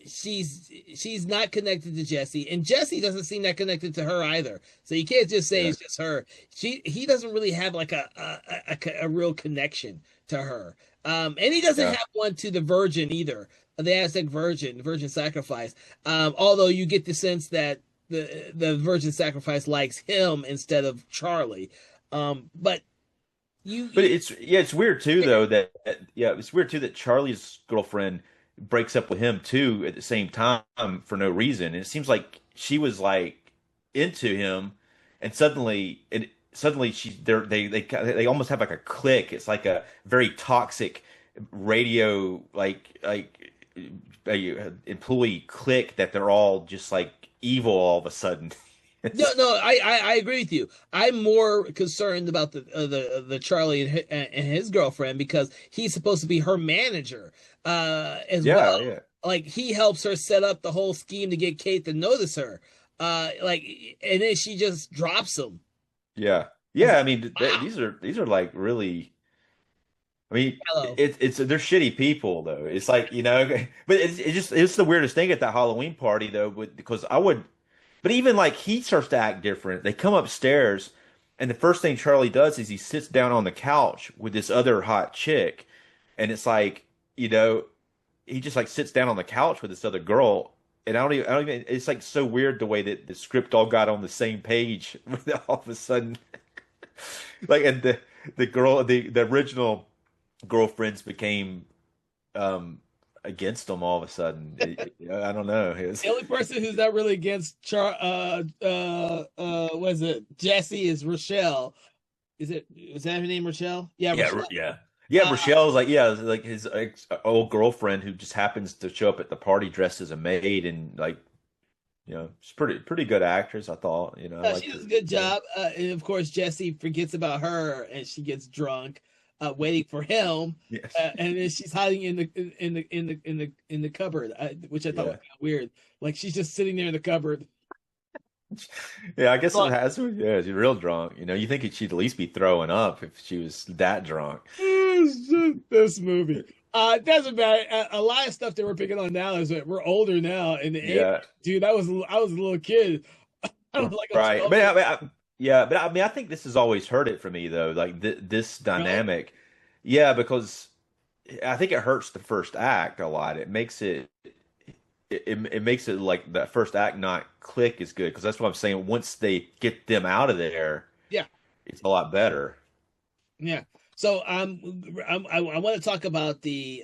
she's not connected to Jesse, and Jesse doesn't seem that connected to her either. So you can't just say Yeah. it's just her. He doesn't really have like a real connection to her. And he doesn't Yeah. have one to the Virgin either, the Aztec Virgin, the Virgin Sacrifice. Although you get the sense that the Virgin Sacrifice likes him instead of Charlie. But But you it's weird too though yeah, it's weird too that Charlie's girlfriend breaks up with him too at the same time for no reason. And it seems like she was like into him, and suddenly they almost have like a clique. It's like a very toxic radio employee clique that they're all just like evil all of a sudden. No, no, I agree with you. I'm more concerned about the Charlie and his girlfriend because he's supposed to be her manager, as Yeah, well. yeah. Like he helps her set up the whole scheme to get Kate to notice her. Like, and then she just drops him. Yeah. It's Yeah, I like, mean wow, these are like really I mean, hello. it's they're shitty people though. It's like but it's the weirdest thing at that Halloween party though, because but even like he starts to act different. They come upstairs, and the first thing Charlie does is he sits down on the couch with this other hot chick, and it's like you know he just like sits down on the couch with this other girl, and I don't even. It's like so weird the way that the script all got on the same page. With all of a sudden, like and the original girlfriends became against them all of a sudden. I don't know. The only person who's not really against what is it? Jesse is Rochelle. Is that her name, Rochelle? Yeah, Yeah, Rochelle. yeah. Yeah, Uh, Rochelle's like like his old girlfriend who just happens to show up at the party dressed as a maid and like she's pretty good actress, I thought. I she liked does her. a good Yeah. job. And of course, Jesse forgets about her and she gets drunk, waiting for him. Yes. And then she's hiding in the cupboard, which I thought was Yeah. kind of weird. Like she's just sitting there in the cupboard. Yeah, I guess it But has. Yeah, she's real drunk. You think she'd at least be throwing up if she was that drunk. this movie. It doesn't matter. A lot of stuff that we're picking on now is that we're older now. In the 80s, Yeah. dude, I was a little kid. I was like a Right. 12 But year yeah, but I mean, I think this has always hurt it for me though. Like this old. dynamic. Yeah, because I think it hurts the first act a lot. It makes it like that first act not click as good because that's what I'm saying. Once they get them out of there, Yeah, it's a lot better. yeah. So I want to talk about the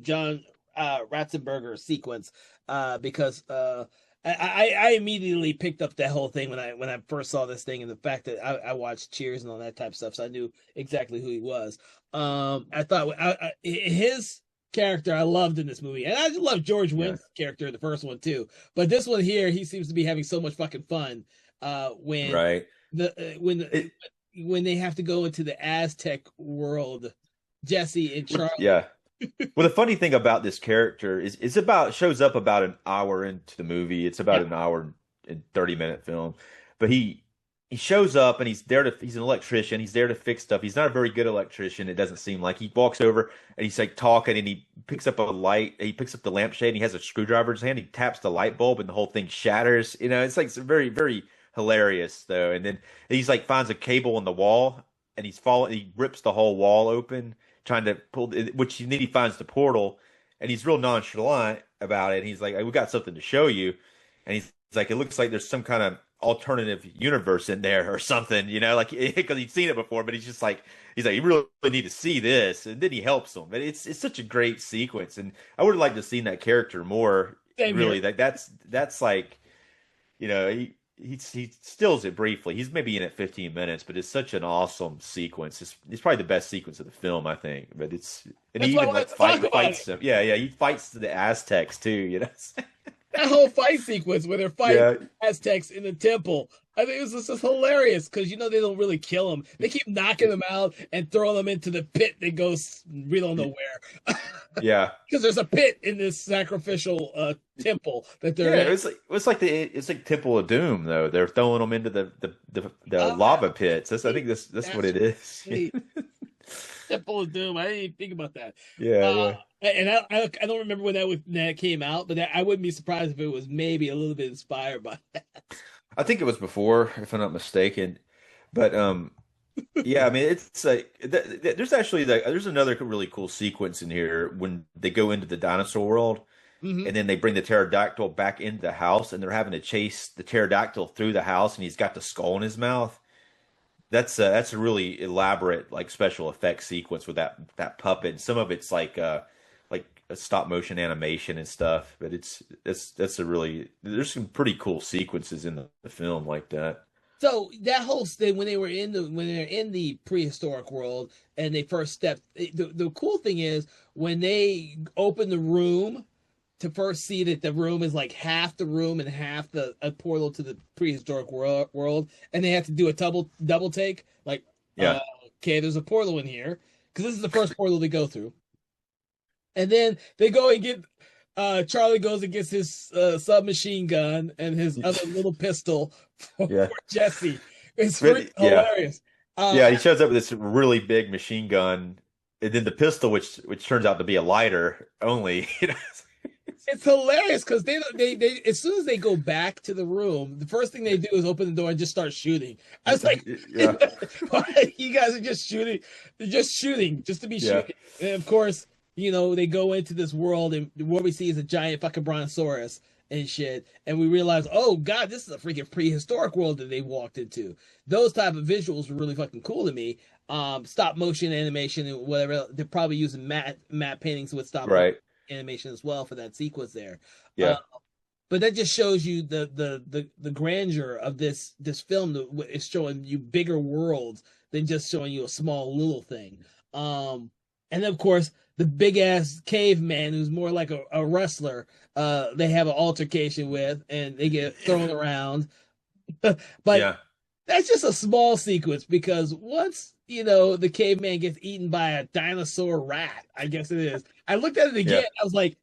John Ratzenberger sequence, because I immediately picked up that whole thing when I first saw this thing, and the fact that I watched Cheers and all that type of stuff, so I knew exactly who he was. I thought his character I loved in this movie, and I love George Yeah. Wynn's character in the first one too. But this one here, he seems to be having so much fucking fun. When Right. the when It, when they have to go into the Aztec world, Jesse and Charlie. yeah. Well, the funny thing about this character is it's about shows up about an hour into the movie. It's about Yeah, an hour and 30-minute film. But he shows up and he's an electrician. He's there to fix stuff. He's not a very good electrician, it doesn't seem like. He walks over and he's like talking and he picks up a light, he picks up the lampshade and he has a screwdriver in his hand. He taps the light bulb and the whole thing shatters. It's like very, very hilarious though. And then he's like finds a cable in the wall and he rips the whole wall open trying to pull, which then he finds the portal, and he's real nonchalant about it. He's like, "We got something to show you," and he's like, "It looks like there's some kind of alternative universe in there or something," like because he's seen it before, but he's like, "You really need to see this," and then he helps him. But it's such a great sequence, and I would have liked to have seen that character more. same here. Really, like that's like, he stills it briefly. He's maybe in it 15 minutes, but it's such an awesome sequence. It's probably the best sequence of the film, I think. But and That's he why I even wanted like to talk about fights it. them. Yeah, yeah, he fights the Aztecs too. That whole fight sequence where they're fighting Yeah, Aztecs in the temple. I think it was just hilarious because they don't really kill them. They keep knocking them out and throwing them into the pit that goes we don't know where. yeah, Because there's a pit in this sacrificial temple that they're yeah. in. It's like Temple of Doom though. They're throwing them into the Uh, lava pits. I think that's what that's it is. right. Temple of Doom. I didn't even think about that. Yeah, Uh, yeah. and I don't remember when that came out, but I wouldn't be surprised if it was maybe a little bit inspired by that. I think it was before, if I'm not mistaken. But yeah, I mean, it's like there's actually there's another really cool sequence in here when they go into the dinosaur world Hmm. and then they bring the pterodactyl back into the house and they're having to chase the pterodactyl through the house and he's got the skull in his mouth. That's a really elaborate like special effects sequence with that puppet. And some of it's like a stop motion animation and stuff, but that's a really there's some pretty cool sequences in the film like that. So that whole thing when they're in the prehistoric world and they first stepped, the cool thing is when they open the room to first see that the room is like half the room and half the a portal to the prehistoric world, and they have to do a double take, like, Yeah. okay, there's a portal in here because this is the first portal they go through, and then they go and get Charlie goes and gets his submachine gun and his other little pistol Yeah. for Jesse. It's But freaking yeah. hilarious. Yeah, he shows up with this really big machine gun, and then the pistol, which turns out to be a lighter only. You know? It's hilarious because they as soon as they go back to the room, the first thing they do is open the door and just start shooting. I was like, Yeah, you guys are just shooting, just to be yeah, shooting. And of course, they go into this world and what we see is a giant fucking brontosaurus and shit. And we realize, oh God, this is a freaking prehistoric world that they walked into. Those type of visuals were really fucking cool to me. Stop motion animation and whatever. They're probably using matte paintings with stop motion right. animation as well for that sequence there. Uh, Yeah, but that just shows you the grandeur of this film that is showing you bigger worlds than just showing you a small little thing. And then of course the big ass caveman who's more like a wrestler. They have an altercation with, and they get thrown around. But yeah, that's just a small sequence because once the caveman gets eaten by a dinosaur rat, I guess it is. I looked at it yeah. again. I was like,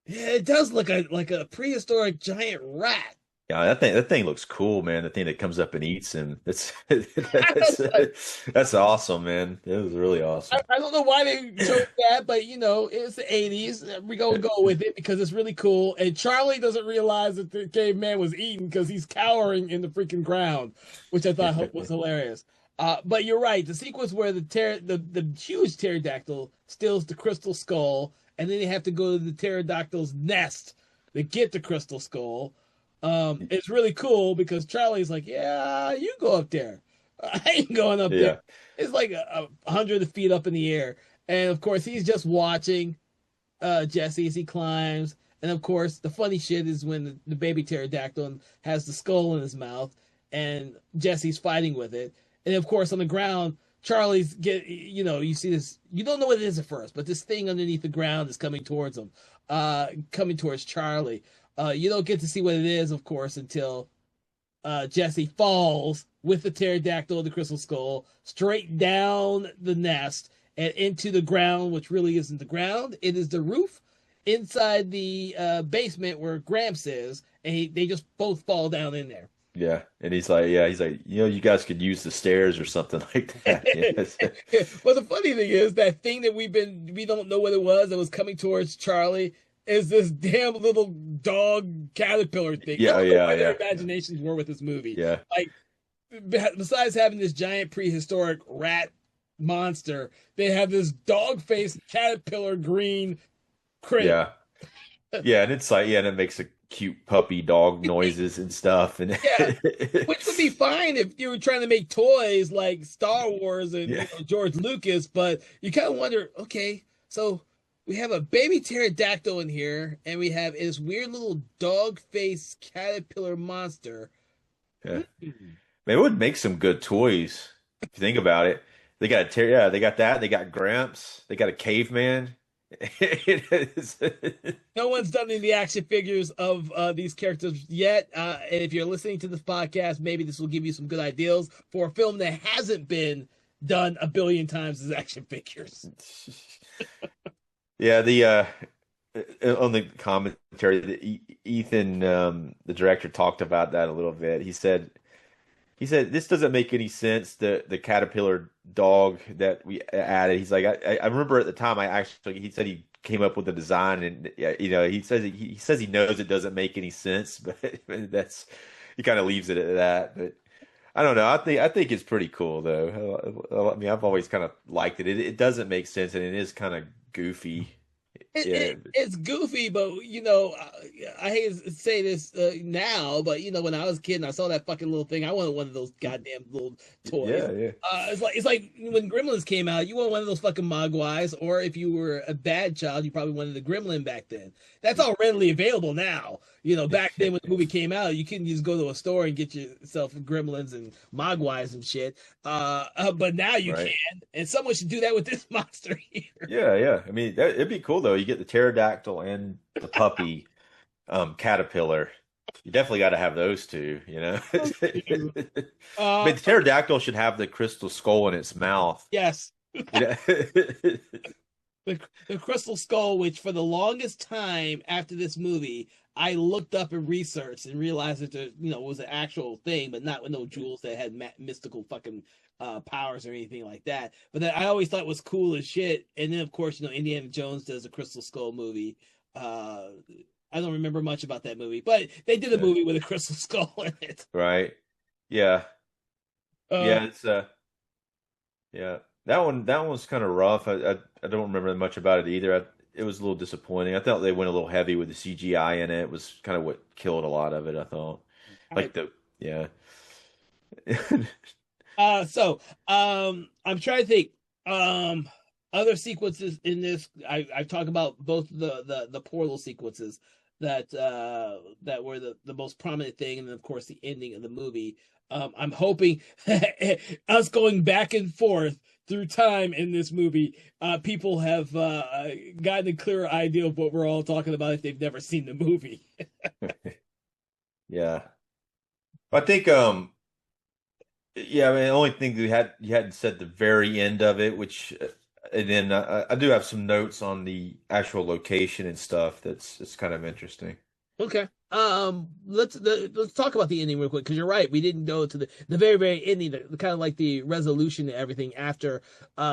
yeah, it does look like a prehistoric giant rat. Yeah, that thing looks cool, man. The thing that comes up and eats him. That's I that's was like, that's awesome, man. It was really awesome. I don't know why they chose that, but it's the 80s. We gonna go with it because it's really cool. And Charlie doesn't realize that the caveman was eaten because he's cowering in the freaking ground, which I thought was hilarious. But you're right. The sequence where the huge pterodactyl steals the crystal skull, and then they have to go to the pterodactyl's nest to get the crystal skull. It's really cool because Charlie's like, "Yeah, you go up there. I ain't going up there." Yeah, It's like 100 feet up in the air, and of course he's just watching Jesse as he climbs. And of course, the funny shit is when the baby pterodactyl has the skull in his mouth, and Jesse's fighting with it. And of course, on the ground, Charlie's you see this. You don't know what it is at first, but this thing underneath the ground is coming towards him, coming towards Charlie. You don't get to see what it is, of course, until Jesse falls with the pterodactyl and the crystal skull straight down the nest and into the ground, which really isn't the ground. It is the roof inside the basement where Gramps is, and they just both fall down in there. yeah. And he's like, you guys could use the stairs or something like that. Yes. Well, the funny thing is that thing that we don't know what it was that was coming towards Charlie is this damn little dog caterpillar thing. I Yeah, don't know yeah, where their yeah, imaginations were with this movie. yeah, Like, besides having this giant prehistoric rat monster, they have this dog-faced caterpillar green critter. yeah, yeah. And it's like, yeah, and it makes a cute puppy dog noises and stuff. And Yeah, which would be fine if you were trying to make toys like Star Wars and yeah, George Lucas, but you kind of wonder, okay, so we have a baby pterodactyl in here, and we have this weird little dog-faced caterpillar monster. yeah. Hmm. Man, it would make some good toys if you think about it. They got yeah, they got that. They got Gramps. They got a caveman. It is. No one's done any action figures of these characters yet. And if you're listening to this podcast, maybe this will give you some good ideas for a film that hasn't been done a billion times as action figures. Yeah, the on the commentary, Ethan, the director, talked about that a little bit. He said this doesn't make any sense. The caterpillar dog that we added. He's like, I remember at the time he said he came up with the design, and yeah, he says he knows it doesn't make any sense, but that's he kind of leaves it at that. But I don't know. I think it's pretty cool though. I mean, I've always kind of liked it. It doesn't make sense, and it is kind of goofy. Yeah, It's goofy, but I hate to say this now, but when I was a kid and I saw that fucking little thing, I wanted one of those goddamn little toys. yeah, yeah. It's like when Gremlins came out, you wanted one of those fucking Mogwais, or if you were a bad child, you probably wanted the Gremlin back then. That's all readily available now. Back then when the movie came out, you couldn't just go to a store and get yourself Gremlins and Mogwais and shit. But now you Right. can, and someone should do that with this monster here. Yeah, yeah. I mean, it'd be cool though. You get the pterodactyl and the puppy caterpillar. You definitely got to have those two, you know. Uh, But the pterodactyl should have the crystal skull in its mouth. yes. You know? The Crystal Skull, which for the longest time after this movie, I looked up and researched and realized that was an actual thing, but not with no jewels that had mystical fucking powers or anything like that. But that I always thought was cool as shit. And then of course, Indiana Jones does a Crystal Skull movie. Uh, I don't remember much about that movie, but they did a Yeah. movie with a Crystal Skull in it. Right. Yeah. Uh, Yeah, it's yeah. That one was kind of rough. I don't remember much about it either. It was a little disappointing. I thought they went a little heavy with the CGI in it. It was kind of what killed a lot of it, I thought. I Like the yeah. I'm trying to think. Other sequences in this, I've talked about both the portal sequences that were the most prominent thing, and then of course the ending of the movie. I'm hoping us going back and forth through time in this movie, people have gotten a clearer idea of what we're all talking about if they've never seen the movie. Yeah. I think yeah, I mean the only thing you hadn't said the very end of it, which and then I do have some notes on the actual location and stuff that's it's kind of interesting. Okay. Let's talk about the ending real quick because you're right. We didn't go to the very very ending, the kind of like the resolution to everything after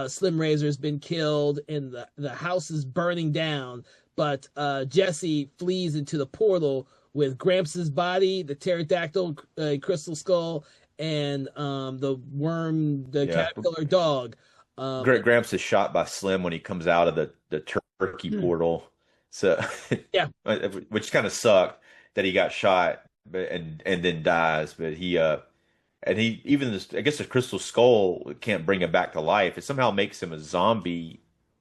Slim Razor's been killed and the house is burning down, but Jesse flees into the portal with Gramps' body, the pterodactyl, crystal skull, and the Yeah. caterpillar dog. Um, Great Gramps is shot by Slim when he comes out of the turkey hmm, portal. So yeah. which kind of sucked that he got shot but and then dies. But he even this I guess the crystal skull can't bring him back to life. It somehow makes him a zombie,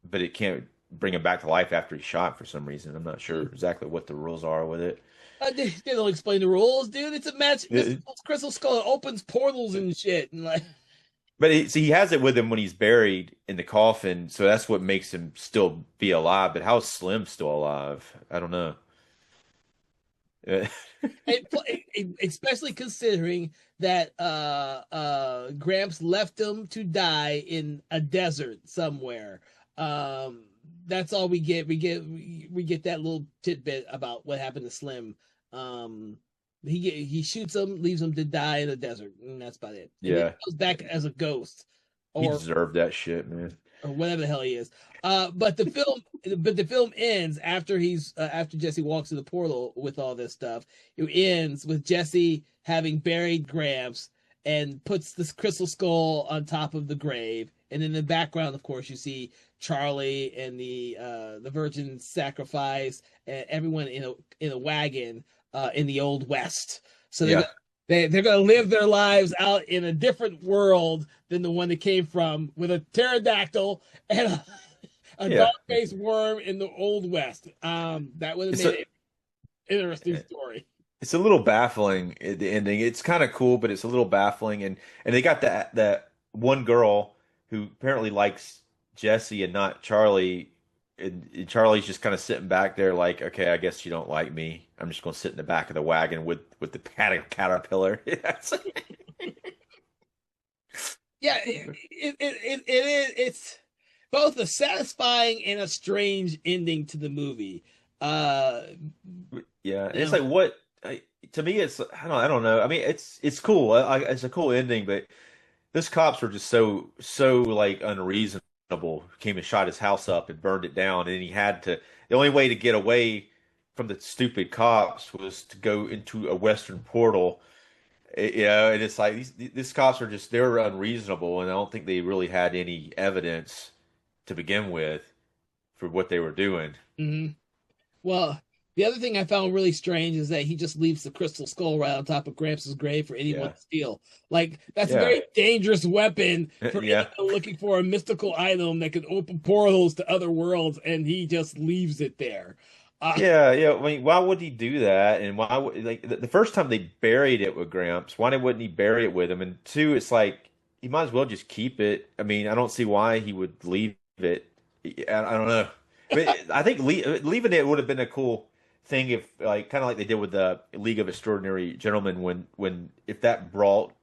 but it can't bring him back to life after he's shot for some reason. I'm not sure exactly what the rules are with it. They don't explain the rules, dude. It's a match. It- Crystal Skull opens portals and shit, and like. But he has it with him when he's buried in the coffin, so that's what makes him still be alive. But how is Slim still alive? I don't know. Especially considering that Gramps left him to die in a desert somewhere. That's all we get. We get that little tidbit about what happened to Slim. Um, he shoots him, leaves him to die in a desert, and that's about it. And then Yeah, he goes back as a ghost, he or deserved that shit, man. whatever the hell he is. But the film ends after Jesse walks through the portal with all this stuff. It ends with Jesse having buried Gramps and puts this crystal skull on top of the grave. And in the background, of course, you see Charlie and the Virgin sacrifice and everyone in a wagon in the old West. So Yeah, they're gonna live their lives out in a different world than the one they came from, with a pterodactyl and a yeah. dog-faced worm in the old West. That would have It's made a it an interesting story. it's a little baffling at the ending. It's kind of cool, but it's a little baffling. And they got that one girl who apparently likes Jesse and not Charlie. and Charlie's just kind of sitting back there, like, okay, I guess you don't like me. I'm just going to sit in the back of the wagon with the caterpillar. Yeah, it is. It's both a satisfying and a strange ending to the movie. Uh, Yeah, and you it's know, like to me, it's I don't know. I mean, it's cool. It's a cool ending, but those cops were just so like unreasonable. Came and shot his house up and burned it down, and he had to. The only way to get away from the stupid cops was to go into a western portal. And it's like these cops are just they're unreasonable, and I don't think they really had any evidence to begin with for what they were doing. mhm. Well, the other thing I found really strange is that he just leaves the crystal skull right on top of Gramps' grave for anyone Yeah, to steal. Like, that's a yeah, very dangerous weapon for yeah. anyone looking for a mystical item that can open portals to other worlds, and he just leaves it there. Uh, Yeah, yeah. I mean, why would he do that? And why would like the first time they buried it with Gramps, why wouldn't he bury it with him? And two, it's like he might as well just keep it. I mean, I don't see why he would leave it. I don't know, but I think leaving it would have been a cool thing if like kind of like they did with the League of Extraordinary Gentlemen when if that brought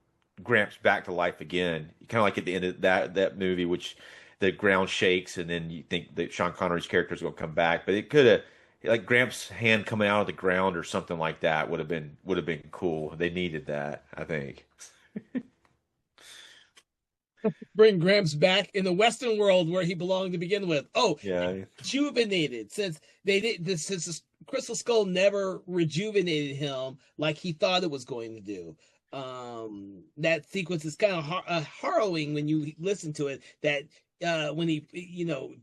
Gramps back to life again, kind of like at the end of that movie, which the ground shakes and then you think that Sean Connery's character is going to come back, but it could have like Gramps' hand coming out of the ground or something like that would have been cool. They needed that, I think. Bring Gramps back in the Western world where he belonged to begin with. Oh, Yeah, rejuvenated since they did this since the Crystal Skull never rejuvenated him like he thought it was going to do. That sequence is kind of harrowing when you listen to it. That when he,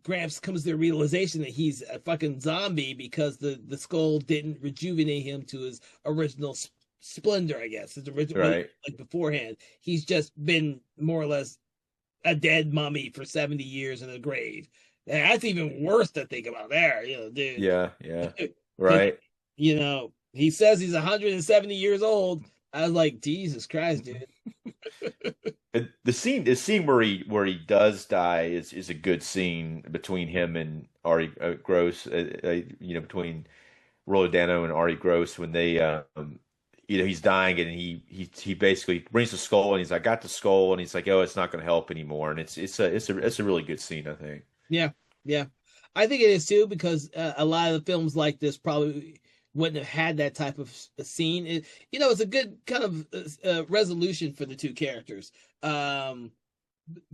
Gramps comes to the realization that he's a fucking zombie because the skull didn't rejuvenate him to his original splendor, I guess, his original right. like beforehand. He's just been more or less a dead mummy for 70 years in a grave. And that's even worse to think about there, dude. Yeah, yeah, right. He says he's 170 years old. I was like, Jesus Christ, dude. The scene where he does die is a good scene between him and Ari Gross. Between Rollo Dano and Ari Gross when they he's dying and he basically brings the skull and he's like, I got the skull, and he's like, oh, it's not going to help anymore, and it's a really good scene, I think. Yeah, yeah. I think it is too because a lot of the films like this probably wouldn't have had that type of scene. It's a good kind of resolution for the two characters.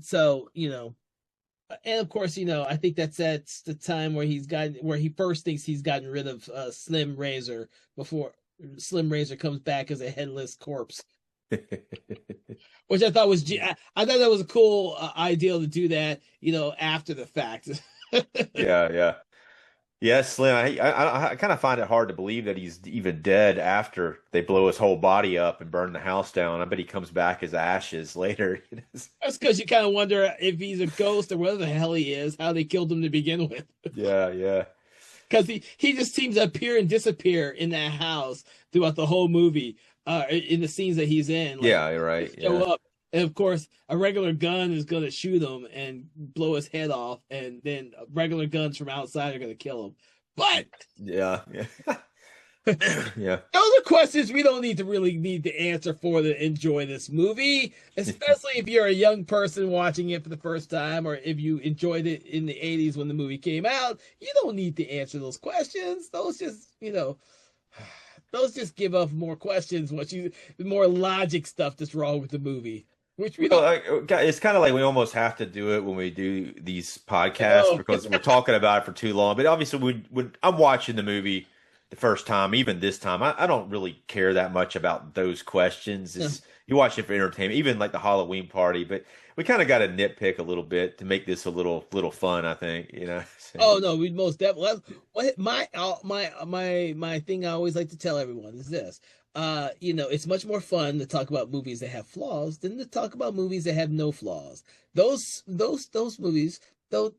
So and of course, I think that's the time where he first thinks he's gotten rid of Slim Razor before Slim Razor comes back as a headless corpse, which I thought was I thought that was a cool idea to do that, after the fact. Yeah, yeah. Yeah, Slim. I kind of find it hard to believe that he's even dead after they blow his whole body up and burn the house down. I bet he comes back as ashes later. That's because you kind of wonder if he's a ghost or whatever the hell he is, how they killed him to begin with. Yeah, yeah, Because he just seems to appear and disappear in that house throughout the whole movie, in the scenes that he's in. Like, yeah. You're right. show Yeah, up, and of course, a regular gun is going to shoot him and blow his head off, and then regular guns from outside are going to kill him. But yeah, yeah, yeah. those are questions we don't really need to answer for to enjoy this movie, especially if you're a young person watching it for the first time, or if you enjoyed it in the 80s when the movie came out. You don't need to answer those questions. Those just, those just give up more questions, more logic stuff that's wrong with the movie, which we Well, don't it's kind of like we almost have to do it when we do these podcasts know. because we're talking about it for too long. But obviously, when I'm watching the movie the first time, even this time, I don't really care that much about those questions. You watch it for entertainment, even like the Halloween party. But we kind of got to nitpick a little bit to make this a little fun, I think. Oh no, we most definitely. What my thing I always like to tell everyone is this. It's much more fun to talk about movies that have flaws than to talk about movies that have no flaws. Those movies, though,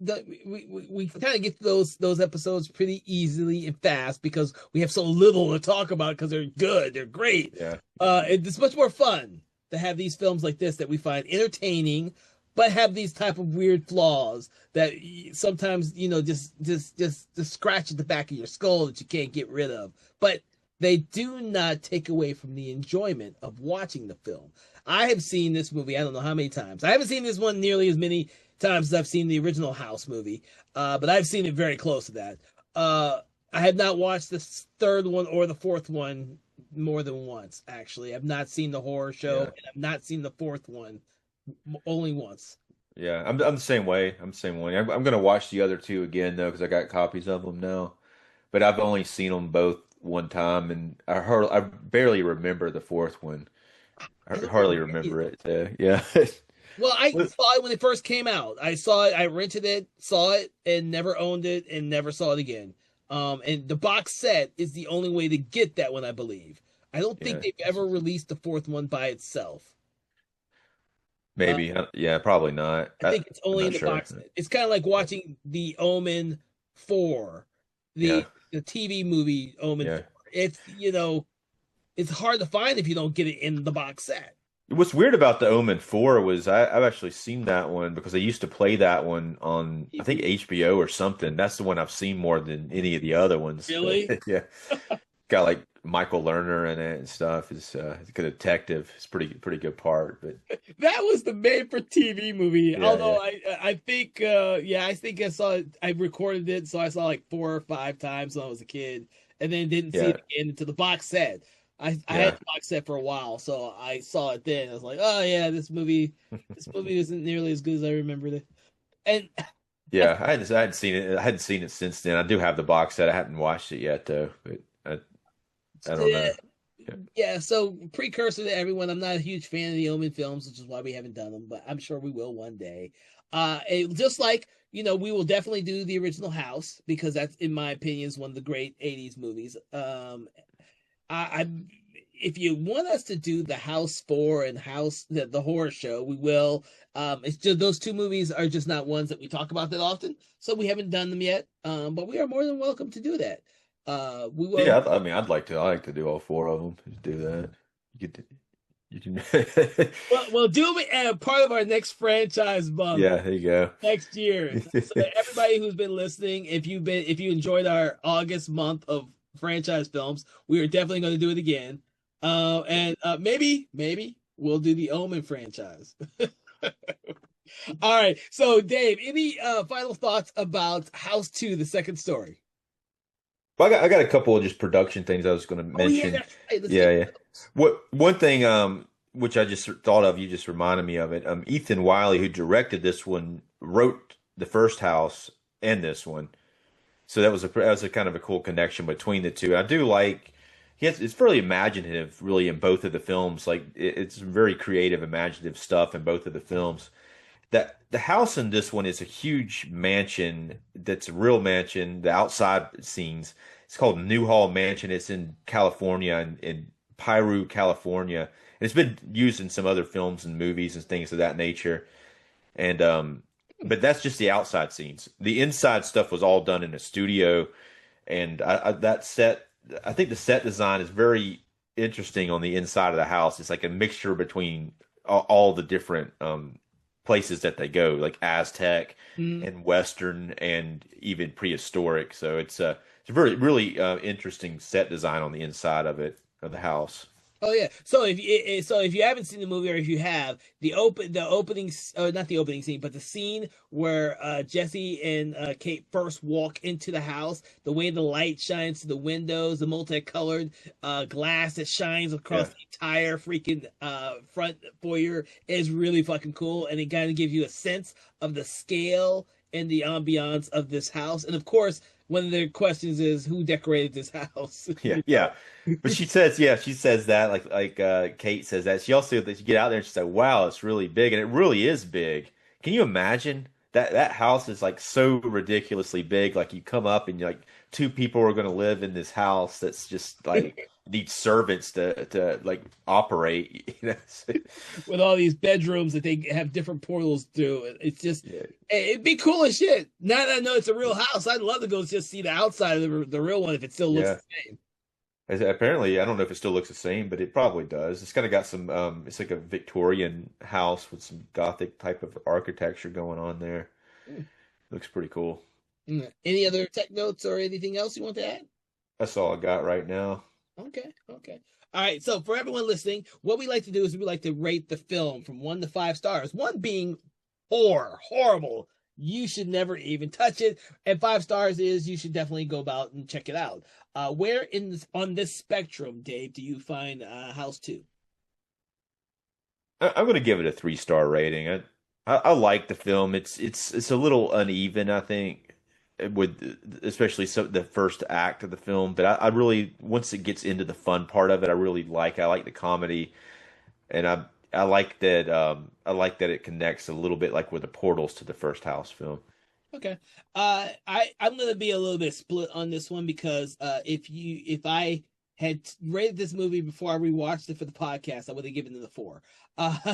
we kind of get to those episodes pretty easily and fast because we have so little to talk about because they're good, they're great. Yeah. It's much more fun to have these films like this that we find entertaining, but have these type of weird flaws that sometimes just scratch at the back of your skull that you can't get rid of. But they do not take away from the enjoyment of watching the film. I have seen this movie, I don't know how many times. I haven't seen this one nearly as many times as I've seen the original House movie, but I've seen it very close to that. I have not watched the third one or the fourth one more than once, actually. I've not seen the horror show, and I've not seen the fourth one only once. Yeah, I'm the same way. I'm the same way. I'm gonna watch the other two again though because I got copies of them now. But I've only seen them both one time, and I barely remember the fourth one. I hardly remember it. Yeah. Well, I saw it when it first came out. I saw it, I rented it, saw it, and never owned it, and never saw it again. And the box set is the only way to get that one, I believe. I don't think Yeah. they've ever released the fourth one by itself. Uh, Maybe. Yeah, probably not. I think it's I'm only in not the sure. box set. It's kind of like watching The Omen 4, Yeah. the TV movie Omen Yeah. 4. It's, it's hard to find if you don't get it in the box set. What's weird about the Omen 4 was I've actually seen that one because they used to play that one on, I think, HBO or something. That's the one I've seen more than any of the other ones. Really? Yeah. Got like Michael Lerner in it and stuff. He's a good detective. It's pretty good part. But That was the made for TV movie. yeah, Although yeah, I think I think I saw it, I recorded it, so I saw like 4 or 5 times when I was a kid, and then didn't see yeah, it again until the box set. I had yeah, the box set for a while, so I saw it then. I was like, oh yeah, this movie isn't nearly as good as I remembered it. And yeah. I hadn't seen it. I hadn't seen it since then. I do have the box set. I hadn't watched it yet though. But I don't uh, know. Yeah, yeah, so precursor to everyone, I'm not a huge fan of the Omen films, which is why we haven't done them, but I'm sure we will one day. Just like, we will definitely do the original House because that's, in my opinion, is one of the great '80s movies. I if you want us to do the House 4 and the horror show, we will. It's just those two movies are just not ones that we talk about that often, so we haven't done them yet. But we are more than welcome to do that. We will. yeah. I mean, I like to do all four of them. Just do that. You could, you can. Well, do it as part of our next franchise bump Yeah, there you go. next year. So that everybody who's been listening, if you enjoyed our August month of franchise films, we are definitely going to do it again. And maybe we'll do the Omen franchise. All right. So, Dave, any final thoughts about House 2, the second story? Well, I got a couple of just production things I was going to Oh yeah, mention. that's right. Let's Yeah, get yeah. What one thing which I just thought of, you just reminded me of it. Ethan Wiley, who directed this one, wrote the first House and this one. So that was a kind of a cool connection between the two. I do like it's fairly imaginative, really, in both of the films. Like it's very creative, imaginative stuff in both of the films. That the house in this one is a huge mansion that's a real mansion. The outside scenes, it's called Newhall Mansion. It's in California, in Piru, California. And it's been used in some other films and movies and things of that nature. And but that's just the outside scenes. The inside stuff was all done in a studio, and that set, I think the set design is very interesting on the inside of the house. It's like a mixture between all the different places that they go, like Aztec Mm. and Western and even prehistoric. So it's a very really interesting set design on the inside of the house. Oh yeah. So if you haven't seen the movie, or if you have, the opening, not the opening scene, but the scene where Jesse and Kate first walk into the house, the way the light shines through the windows, the multicolored glass that shines across Yeah, the entire freaking front foyer is really fucking cool, and it kind of gives you a sense of the scale and the ambiance of this house. And of course, one of the questions is who decorated this house. yeah, yeah. But she says that Kate says that. She also that you get out there and she's like, "Wow, it's really big," and it really is big. Can you imagine that house is like so ridiculously big? Like you come up and you're like two people are going to live in this house that's just like needs servants to like operate. With all these bedrooms that they have different portals through. It's just, Yeah, it'd be cool as shit. Now that I know it's a real house, I'd love to go just see the outside of the real one if it still looks yeah. the same. Apparently, I don't know if it still looks the same, but it probably does. It's kind of got some, it's like a Victorian house with some Gothic type of architecture going on there. Hmm. Looks pretty cool. Any other tech notes or anything else you want to add? That's all I got right now. Okay, okay. All right, so for everyone listening, what we like to do is we like to rate the film from 1 to 5 stars. 1 being horrible. You should never even touch it. And 5 stars is you should definitely go about and check it out. Where on this spectrum, Dave, do you find House 2? I'm going to give it a 3-star rating. I like the film. It's a little uneven, I think, with especially the first act of the film. But I really, once it gets into the fun part of it, I really like. I like the comedy, and I like that. I like that it connects a little bit like with the portals to the first House film. Okay. I'm gonna be a little bit split on this one because if I had rated this movie before I rewatched it for the podcast, I would have given it a 4.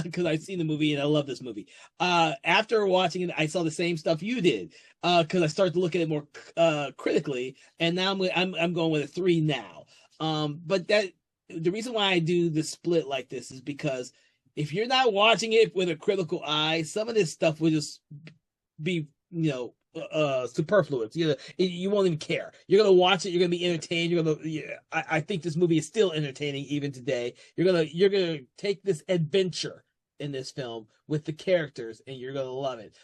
Because I've seen the movie and I love this movie. After watching it, I saw the same stuff you did. Because I started to look at it more critically, and now I'm going with a 3 now. But that the reason why I do the split like this is because if you're not watching it with a critical eye, some of this stuff will just be superfluous. You won't even care. You're gonna watch it. You're gonna be entertained. I think this movie is still entertaining even today. You're gonna take this adventure in this film with the characters, and you're gonna love it.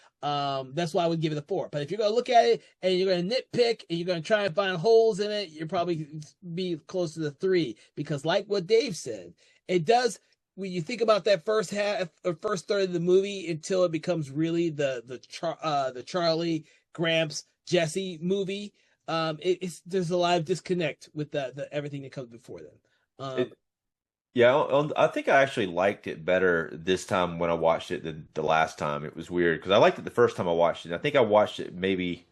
That's why I would give it a 4. But if you're gonna look at it and you're gonna nitpick and you're gonna try and find holes in it, you're probably be close to the 3 because, like what Dave said, it does when you think about that first half or first third of the movie until it becomes really the Charlie Gramps Jesse movie. It's there's a lot of disconnect with the everything that comes before them. Um, It, yeah, I think I actually liked it better this time when I watched it than the last time. It was weird because I liked it the first time I watched it. I think I watched it maybe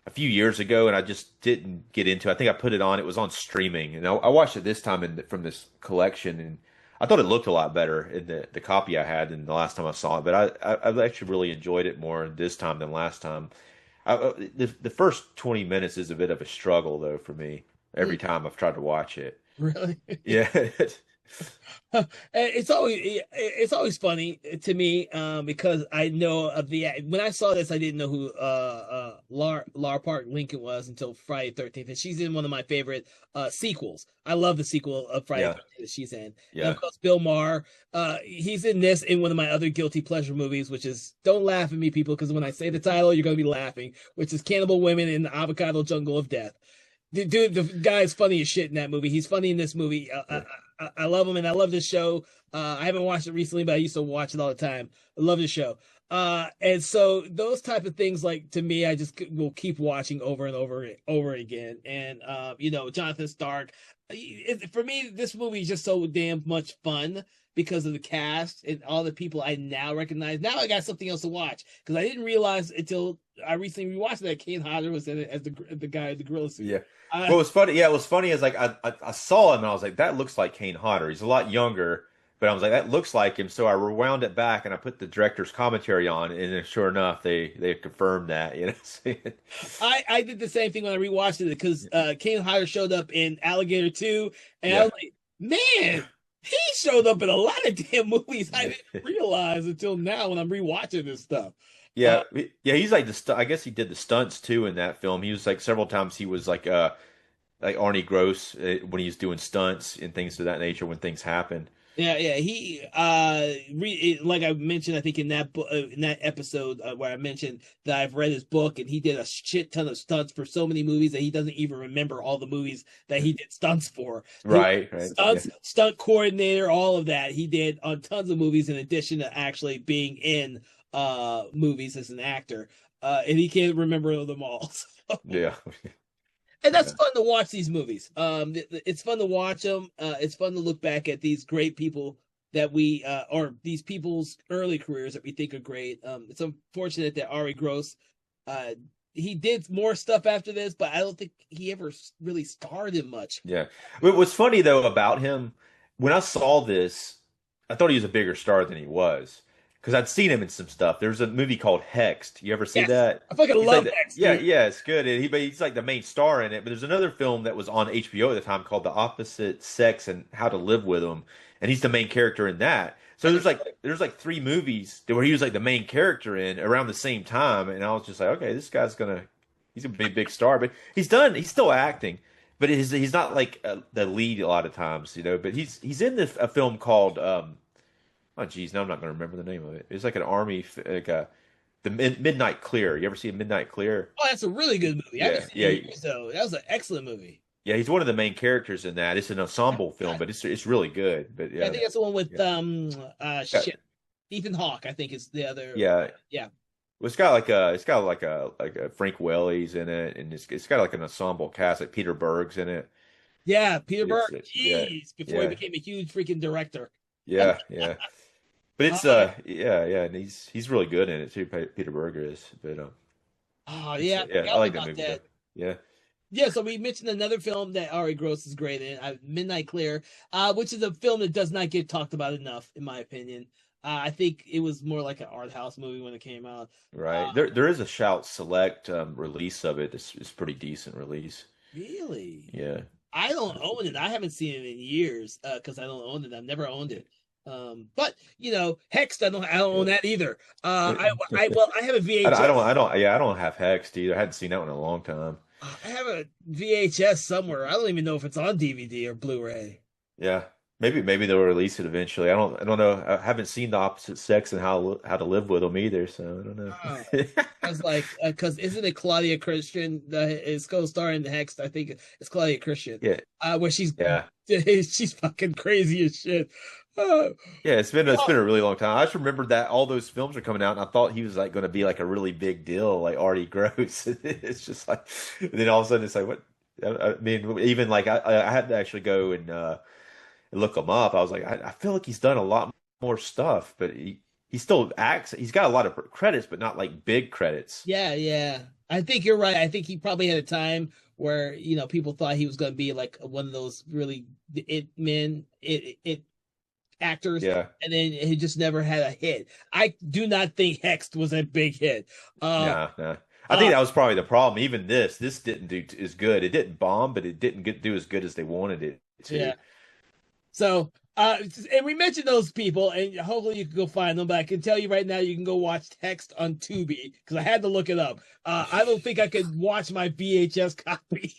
a few years ago, and I just didn't get into it. I think I put it on. It was on streaming, and I watched it this time from this collection, and I thought it looked a lot better in the copy I had than the last time I saw it. But I've actually really enjoyed it more this time than last time. The first 20 minutes is a bit of a struggle though for me every time I've tried to watch it. really. Yeah. It's always funny to me because I know of the when I saw this I didn't know who Lar Park Lincoln was until Friday 13th, and she's in one of my favorite sequels. I love the sequel of Friday Yeah. 13th that she's in. And Yeah. of course Bill Maher, he's in this in one of my other guilty pleasure movies, which is, don't laugh at me people, because when I say the title you're going to be laughing, which is Cannibal Women in the Avocado Jungle of Death. Dude, the guy's funny as shit in that movie. He's funny in this movie. Yeah. I love him, and I love this show. I haven't watched it recently, but I used to watch it all the time. I love this show. And so those type of things, like to me, I just will keep watching over and over again. And Jonathan Stark. For me, this movie is just so damn much fun because of the cast and all the people I now recognize. Now I got something else to watch because I didn't realize until I recently rewatched that Kane Hodder was in it as the guy in the gorilla suit. Yeah. What was funny, yeah, what was funny is like I saw him and I was like, that looks like Kane Hodder. He's a lot younger, but I was like, that looks like him. So I rewound it back and I put the director's commentary on, and then sure enough, they confirmed that. I did the same thing when I rewatched it because Kane Hodder showed up in Alligator 2, and I Yeah. was like, man, he showed up in a lot of damn movies I didn't realize until now when I'm rewatching this stuff. Uh, Yeah, he's like I guess he did the stunts too in that film. He was like several times he was like Arnie Gross when he was doing stunts and things of that nature when things happen. yeah. He like I mentioned, I think in that episode where I mentioned that I've read his book, and he did a shit ton of stunts for so many movies that he doesn't even remember all the movies that he did stunts for. Right. Yeah. Stunt coordinator, all of that he did on tons of movies in addition to actually being in movies as an actor. And he can't remember them all. Yeah. And that's fun to watch these movies. It's fun to watch them. It's fun to look back at these great people that we or these people's early careers that we think are great. It's unfortunate that Ari Gross, he did more stuff after this, but I don't think he ever really starred in much. Yeah. What's funny though about him, when I saw this, I thought he was a bigger star than he was. because I'd seen him in some stuff. There's a movie called Hexed. You ever see Yes, that? I fucking He's like love the, X, yeah, dude. yeah, it's good. And he's like the main star in it. But there's another film that was on HBO at the time called The Opposite Sex and How to Live with Them, and he's the main character in that. So there's like three movies where he was like the main character in around the same time, and I was just like, okay, this guy's he's gonna be a big star. But he's still acting, but he's not like the lead a lot of times, you know. But he's in a film called oh geez, now I'm not gonna remember the name of it. It's like an army like Midnight Clear. You ever see Midnight Clear? Oh, that's a really good movie. I haven't Yeah, seen yeah, it in years, though. That was an excellent movie. yeah. He's one of the main characters in that. It's an ensemble film, but it's really good. But I yeah, think that's the one with yeah, yeah. shit. Ethan Hawke, I think is the other. Yeah. Yeah, Well, it's got like a Frank Welly's in it, and it's got like an ensemble cast. Like Peter Berg's in it. yeah. Peter Berg. Yeah, Jeez, before he yeah, became a huge freaking director. yeah, yeah. But it's Uh, yeah, and he's really good in it too. Peter Berger is, but oh it's yeah, I yeah, I forgot like that about movie though. that. Yeah, Yeah, so we mentioned another film that Ari Gross is great in, Midnight Clear, which is a film that does not get talked about enough, in my opinion. I think it was more like an art house movie when it came out. right. Uh, There is a Shout Select release of it. It's pretty decent release. really? Yeah. I don't own it. I haven't seen it in years because I don't own it. I've never owned it. But Hex, I don't own that either. I have a VHS. I don't have Hex either. I hadn't seen that one in a long time. I have a VHS somewhere. I don't even know if it's on DVD or Blu-ray. Yeah, maybe they'll release it eventually. I don't know. I haven't seen The Opposite Sex and How to Live with Them either, so I don't Oh, know. I was like, because isn't it Claudia Christian is co-starring in Hex? I think it's Claudia Christian, Yeah, where she's yeah, she's fucking crazy as shit. Uh, yeah. It's oh, been a really long time. I just remember that all those films are coming out, and I thought he was like going to be like a really big deal, like Artie Gross. It's just like, and then all of a sudden it's like what? I mean, even like I had to actually go and look him up. I was like, I feel like he's done a lot more stuff, but he still acts. He's got a lot of credits, but not like big credits. yeah, yeah. I think you're right. I think he probably had a time where people thought he was going to be like one of those really it actors, Yeah, and then he just never had a hit. I do not think Hex was a big hit. Uh, nah, nah. I think uh, that was probably the problem. Even this didn't do as good. It didn't bomb, but it didn't do as good as they wanted it yeah. to. So, and we mentioned those people, and hopefully you can go find them. But I can tell you right now, you can go watch Text on Tubi because I had to look it up. I don't think I could watch my VHS copy.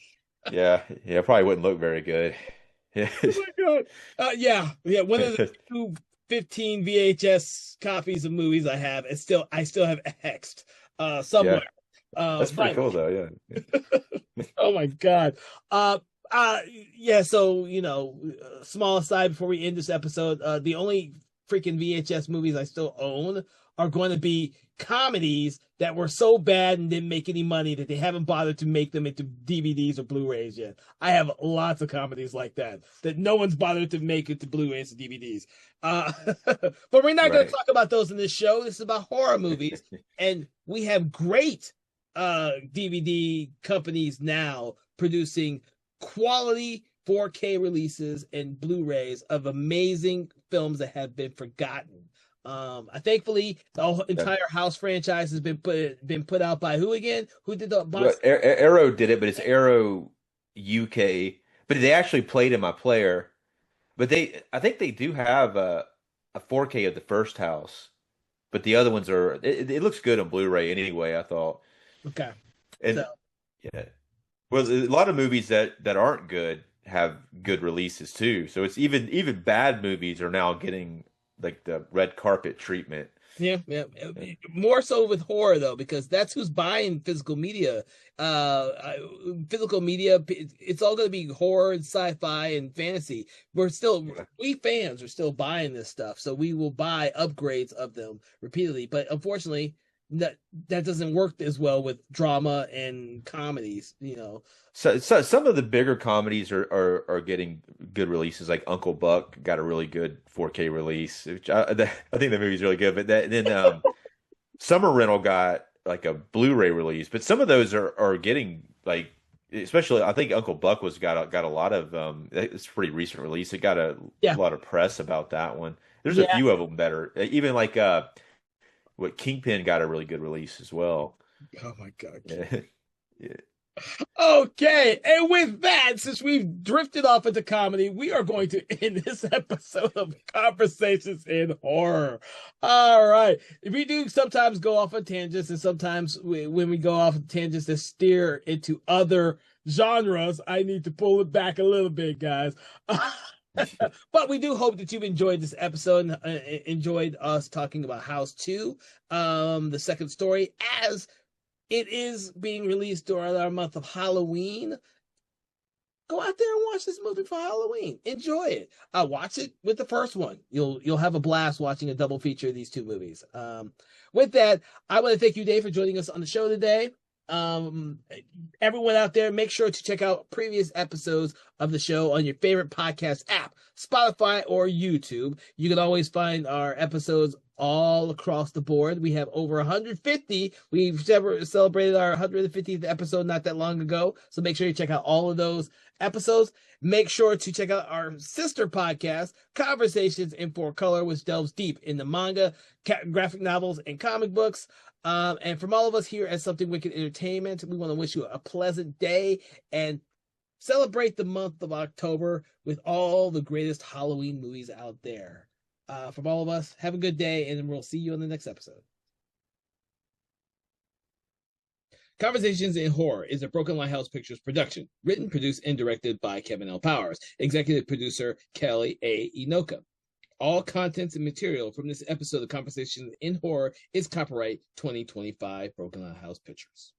Yeah, yeah, it probably wouldn't look very good. Yeah, Oh my god! Yeah, yeah. One of the 215 VHS copies of movies I have, I still have Hexed yeah, somewhere. that's pretty But cool though. Yeah, oh my god. Uh uh yeah, so small aside before we end this episode, the only freaking VHS movies I still own are going to be comedies that were so bad and didn't make any money that they haven't bothered to make them into DVDs or Blu-rays yet. I have lots of comedies like that no one's bothered to make it to Blu-rays and DVDs. But we're not going to right. talk about those in this show. This is about horror movies, and we have great DVD companies now producing quality 4K releases and Blu-rays of amazing films that have been forgotten. Thankfully the Yeah. entire House franchise has been put out by who again? Who did the Well, box? Arrow did it, but it's Arrow UK. But they actually played in my player. But I think they do have a 4K of the first house, but the other ones it looks good on Blu-ray anyway, I thought. Okay, so And yeah, well, a lot of movies that aren't good have good releases too. So it's even bad movies are now getting like the red carpet treatment. yeah, yeah. Yeah, More so with horror though, because that's who's buying physical media. Physical media, it's all going to be horror and sci-fi and fantasy. yeah. We fans are still buying this stuff, so we will buy upgrades of them repeatedly. But unfortunately, that doesn't work as well with drama and comedies. So some of the bigger comedies are getting good releases. Like Uncle Buck got a really good 4K release, which I think the movie's really good. But then Summer Rental got like a Blu-ray release, but some of those are getting like, especially I think Uncle Buck got a lot of it's a pretty recent release. It got a Yeah, lot of press about that one. There's a yeah, few of them better, even like what Kingpin got a really good release as well. Oh my God. Yeah. Okay, and with that, since we've drifted off into comedy, we are going to end this episode of Conversations in Horror. All right, we do sometimes go off on tangents, and sometimes when we go off on tangents that steer into other genres, I need to pull it back a little bit, guys. But we do hope that you've enjoyed this episode and enjoyed us talking about House 2, the second story, as it is being released during our month of Halloween. Go out there and watch this movie for Halloween. Enjoy it. Watch it with the first one. You'll have a blast watching a double feature of these two movies. With that, I want to thank you, Dave, for joining us on the show today. Everyone out there, make sure to check out previous episodes of the show on your favorite podcast app, Spotify or YouTube. You can always find our episodes all across the board. We have over 150. We've celebrated our 150th episode not that long ago. So make sure you check out all of those episodes. Make sure to check out our sister podcast, Conversations in 4Color, which delves deep into manga, graphic novels, and comic books. And from all of us here at Something Wicked Entertainment, we want to wish you a pleasant day and celebrate the month of October with all the greatest Halloween movies out there. From all of us, have a good day, and we'll see you on the next episode. Conversations in Horror is a Broken Lighthouse Pictures production, written, produced, and directed by Kevin L. Powers, executive producer Kelly A. Inoka. All contents and material from this episode of Conversations in Horror is copyright 2025 Broken Lighthouse Pictures.